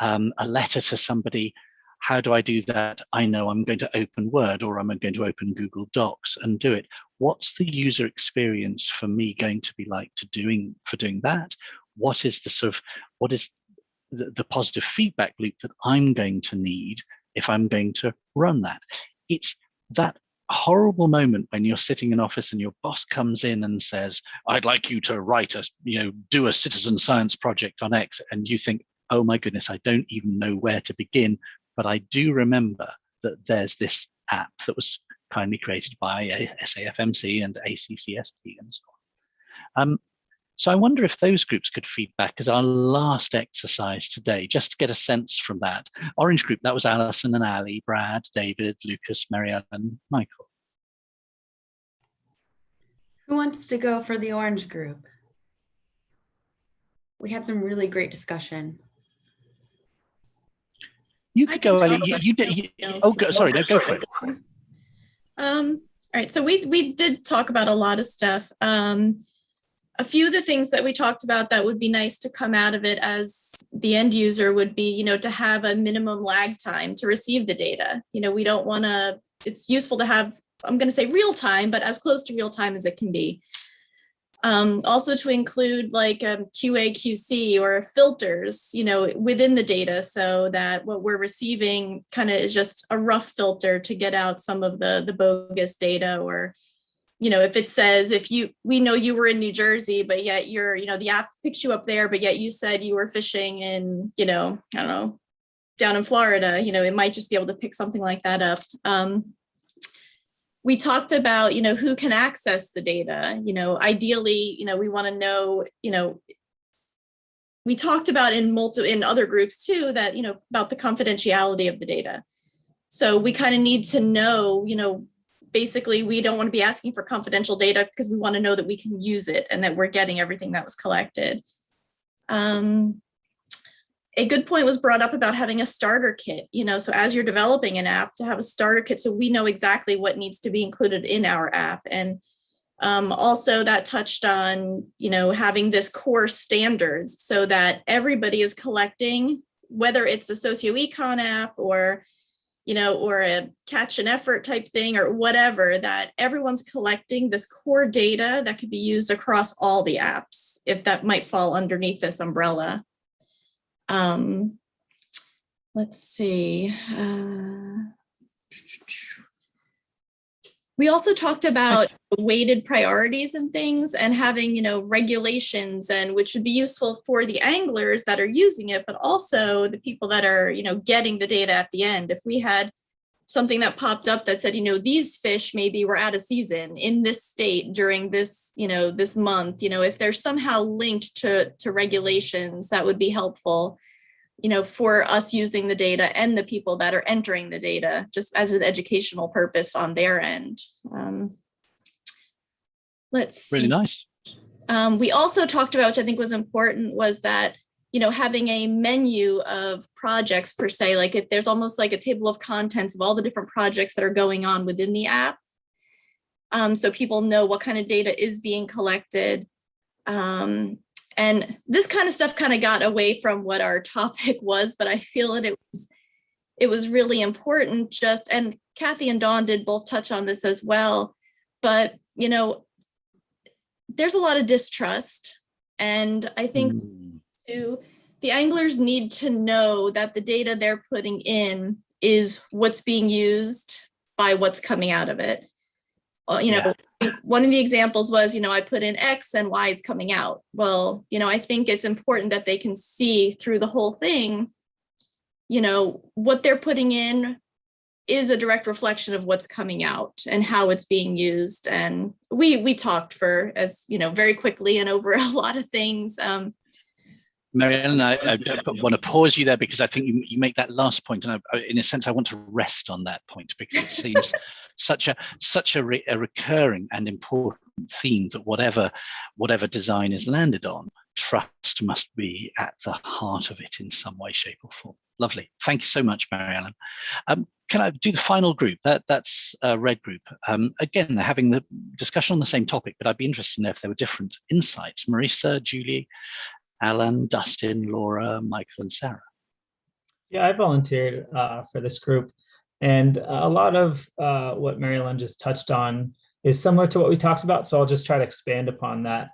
a letter to somebody. How do I do that? I know I'm going to open Word, or I'm going to open Google Docs and do it. What's the user experience for me going to be like doing that? What is the positive feedback loop that I'm going to need if I'm going to run that? It's that horrible moment when you're sitting in office and your boss comes in and says, I'd like you to do a citizen science project on X. And you think, oh my goodness, I don't even know where to begin. But I do remember that there's this app that was kindly created by SAFMC and ACCST and so on. So I wonder if those groups could feed back as our last exercise today, just to get a sense from that. Orange group, that was Alison and Ali, Brad, David, Lucas, Marielle, Michael. Who wants to go for the orange group? We had some really great discussion. You could go, Ali. Sorry, no, go for it. All right, so we did talk about a lot of stuff. A few of the things that we talked about that would be nice to come out of it as the end user would be, to have a minimum lag time to receive the data. We don't want to, it's useful to have, I'm going to say real time, but as close to real time as it can be. Also to include like QA, QC or filters, within the data, so that what we're receiving kind of is just a rough filter to get out some of the bogus data. Or if it says, we know you were in New Jersey, but yet you're, the app picks you up there, but yet you said you were fishing in, I don't know, down in Florida, it might just be able to pick something like that up. We talked about, who can access the data, ideally, we want to know, we talked about in other groups too, that, about the confidentiality of the data. So we kind of need to know, basically, we don't want to be asking for confidential data because we want to know that we can use it and that we're getting everything that was collected. a good point was brought up about having a starter kit, so as you're developing an app, to have a starter kit so we know exactly what needs to be included in our app. And also that touched on, having this core standards so that everybody is collecting, whether it's a socioecon app or, or a catch and effort type thing or whatever, that everyone's collecting this core data that could be used across all the apps, if that might fall underneath this umbrella. Let's see. We also talked about weighted priorities and things, and having, regulations, and which would be useful for the anglers that are using it, but also the people that are, getting the data at the end. If we had something that popped up that said, these fish maybe were out of season in this state during this, this month, if they're somehow linked to regulations, that would be helpful, for us using the data and the people that are entering the data, just as an educational purpose on their end. Let's see. Really nice. We also talked about, which I think was important, was that, having a menu of projects per se, like if there's almost like a table of contents of all the different projects that are going on within the app. So people know what kind of data is being collected. And this kind of stuff kind of got away from what our topic was, but I feel that it was really important just, and Kathy and Dawn did both touch on this as well, but, there's a lot of distrust. And I think the anglers need to know that the data they're putting in is what's being used by what's coming out of it. One of the examples was, I put in X and Y is coming out. Well, I think it's important that they can see through the whole thing, what they're putting in is a direct reflection of what's coming out and how it's being used. And we talked very quickly and over a lot of things. Mary Ellen, I want to pause you there because I think you make that last point, and in a sense, I want to rest on that point because it seems such a recurring and important theme that whatever design is landed on, trust must be at the heart of it in some way, shape, or form. Lovely. Thank you so much, Mary Ellen. Can I do the final group? That's a red group. Again, they're having the discussion on the same topic, but I'd be interested to know if there were different insights. Marisa, Julie, Alan, Dustin, Laura, Michael, and Sarah. Yeah, I volunteered for this group, and a lot of what Mary Ellen just touched on is similar to what we talked about, so I'll just try to expand upon that.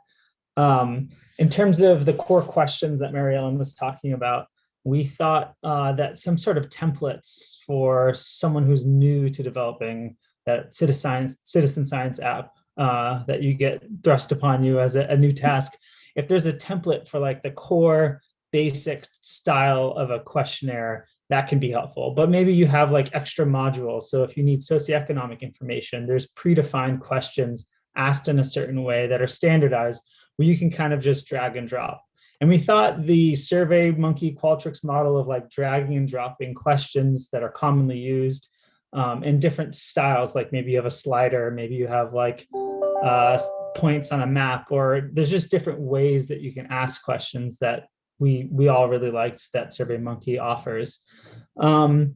In terms of the core questions that Mary Ellen was talking about, we thought that some sort of templates for someone who's new to developing that citizen science app that you get thrust upon you as a new task. If there's a template for like the core basic style of a questionnaire, that can be helpful. But maybe you have like extra modules. So if you need socioeconomic information, there's predefined questions asked in a certain way that are standardized where you can kind of just drag and drop. And we thought the SurveyMonkey Qualtrics model of like dragging and dropping questions that are commonly used in different styles, like maybe you have a slider, maybe you have like points on a map, or there's just different ways that you can ask questions that we all really liked that SurveyMonkey offers. And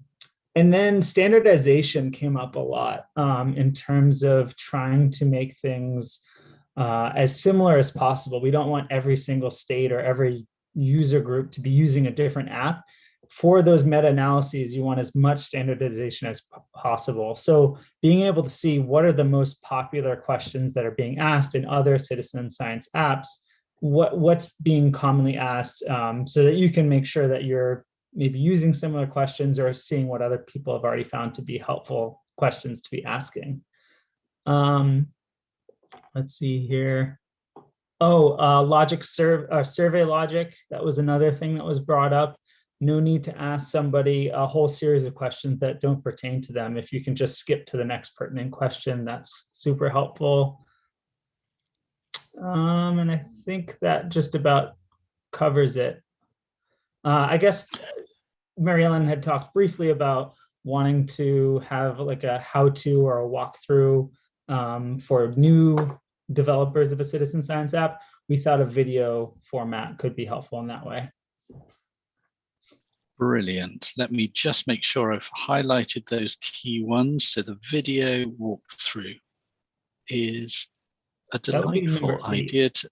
then standardization came up a lot in terms of trying to make things as similar as possible. We don't want every single state or every user group to be using a different app. For those meta-analyses, you want as much standardization as possible. So being able to see what are the most popular questions that are being asked in other citizen science apps, what's being commonly asked, so that you can make sure that you're maybe using similar questions or seeing what other people have already found to be helpful questions to be asking. Let's see here. Survey logic. That was another thing that was brought up. No need to ask somebody a whole series of questions that don't pertain to them. If you can just skip to the next pertinent question, that's super helpful. And I think that just about covers it. I guess Mary Ellen had talked briefly about wanting to have like a how-to or a walkthrough for new developers of a citizen science app. We thought a video format could be helpful in that way. Brilliant. Let me just make sure I've highlighted those key ones. So the video walkthrough is a That would be delightful number 8. idea to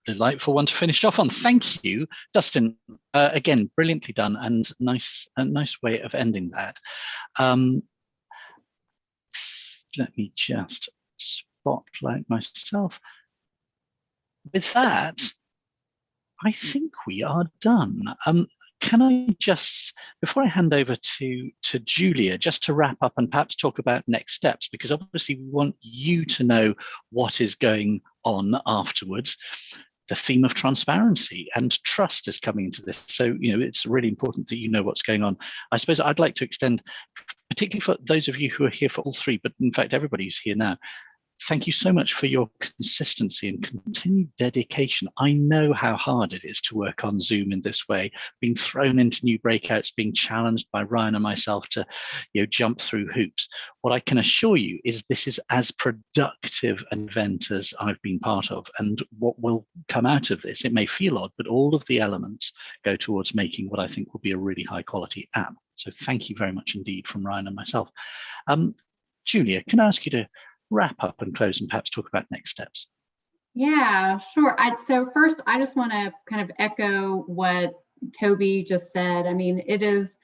delightful one to finish off on. Thank you, Dustin. Again, brilliantly done, and a nice way of ending that. Let me just spotlight myself. With that, I think we are done. Can I just, before I hand over to Julia, just to wrap up and perhaps talk about next steps, because obviously we want you to know what is going on afterwards. The theme of transparency and trust is coming into this. So, it's really important that you know what's going on. I suppose I'd like to extend, particularly for those of you who are here for all 3, but in fact, everybody who's here now, thank you so much for your consistency and continued dedication. I know how hard it is to work on Zoom in this way, being thrown into new breakouts, being challenged by Ryan and myself to jump through hoops. What I can assure you is this is as productive an event as I've been part of. And what will come out of this, it may feel odd, but all of the elements go towards making what I think will be a really high quality app. So thank you very much indeed from Ryan and myself. Julia, can I ask you to wrap up and close and perhaps talk about next steps? Yeah, sure. So first, I just want to kind of echo what Toby just said. I mean, it is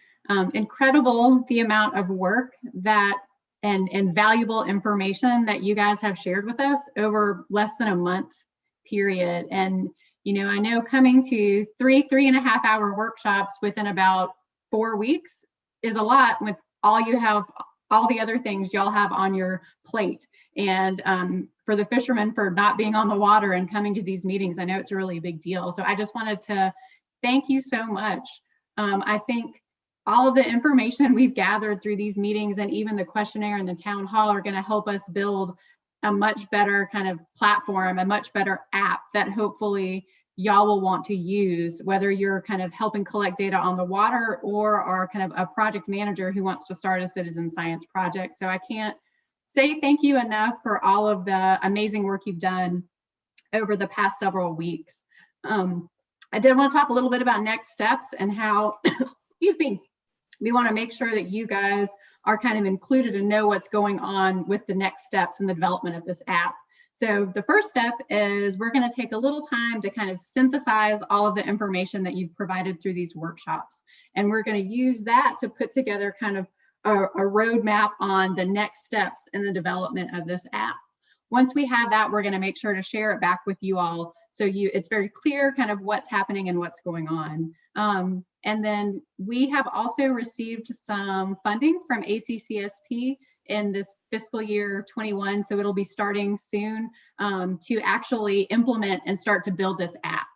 incredible the amount of work that and valuable information that you guys have shared with us over less than a month period. And, I know coming to 3.5 hour workshops within about 4 weeks is a lot with all the other things y'all have on your plate. And for the fishermen for not being on the water and coming to these meetings, I know it's a really big deal. So I just wanted to thank you so much. I think all of the information we've gathered through these meetings and even the questionnaire and the town hall are going to help us build a much better kind of platform, a much better app that hopefully y'all will want to use, whether you're kind of helping collect data on the water or are kind of a project manager who wants to start a citizen science project. So I can't say thank you enough for all of the amazing work you've done over the past several weeks. I did want to talk a little bit about next steps and how, excuse me, we want to make sure that you guys are kind of included and know what's going on with the next steps in the development of this app. So the first step is we're going to take a little time to kind of synthesize all of the information that you've provided through these workshops. And we're going to use that to put together kind of a roadmap on the next steps in the development of this app. Once we have that, we're going to make sure to share it back with you all so it's very clear kind of what's happening and what's going on. And then we have also received some funding from ACCSP in this fiscal year 21. So it'll be starting soon to actually implement and start to build this app.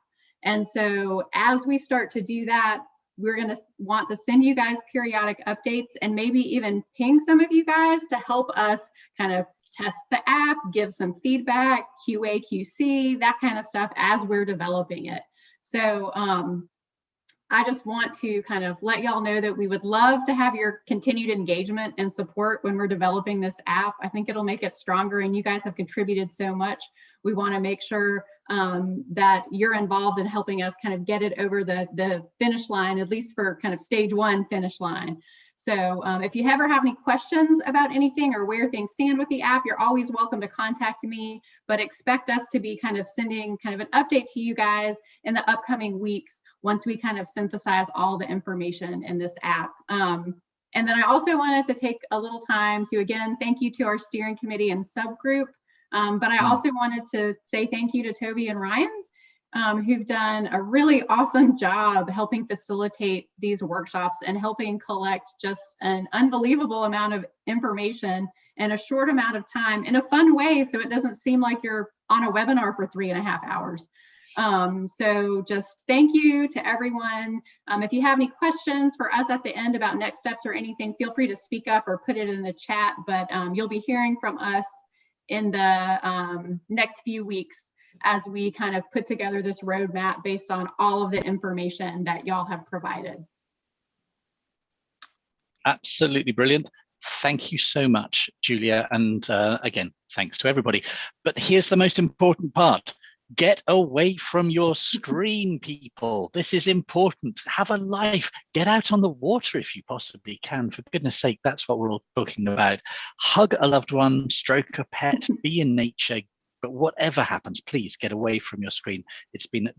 And so as we start to do that, we're going to want to send you guys periodic updates and maybe even ping some of you guys to help us kind of test the app, give some feedback, QA, QC, that kind of stuff as we're developing it. So I just want to kind of let y'all know that we would love to have your continued engagement and support when we're developing this app. I think it'll make it stronger, and you guys have contributed so much. We want to make sure that you're involved in helping us kind of get it over the finish line, at least for kind of stage 1 finish line. So if you ever have any questions about anything or where things stand with the app, you're always welcome to contact me, but expect us to be kind of sending kind of an update to you guys in the upcoming weeks once we kind of synthesize all the information in this app. And then I also wanted to take a little time to, again, thank you to our steering committee and subgroup. But I also wanted to say thank you to Toby and Ryan, who've done a really awesome job helping facilitate these workshops and helping collect just an unbelievable amount of information in a short amount of time in a fun way, so it doesn't seem like you're on a webinar for 3.5 hours. So just thank you to everyone. If you have any questions for us at the end about next steps or anything, feel free to speak up or put it in the chat, but you'll be hearing from us in the next few weeks as we kind of put together this roadmap based on all of the information that y'all have provided. Absolutely brilliant. Thank you so much, Julia. And again, thanks to everybody. But here's the most important part. Get away from your screen, people. This is important. Have a life. Get out on the water if you possibly can. For goodness sake, that's what we're all talking about. Hug a loved one, stroke a pet, be in nature. But whatever happens, please get away from your screen. It's been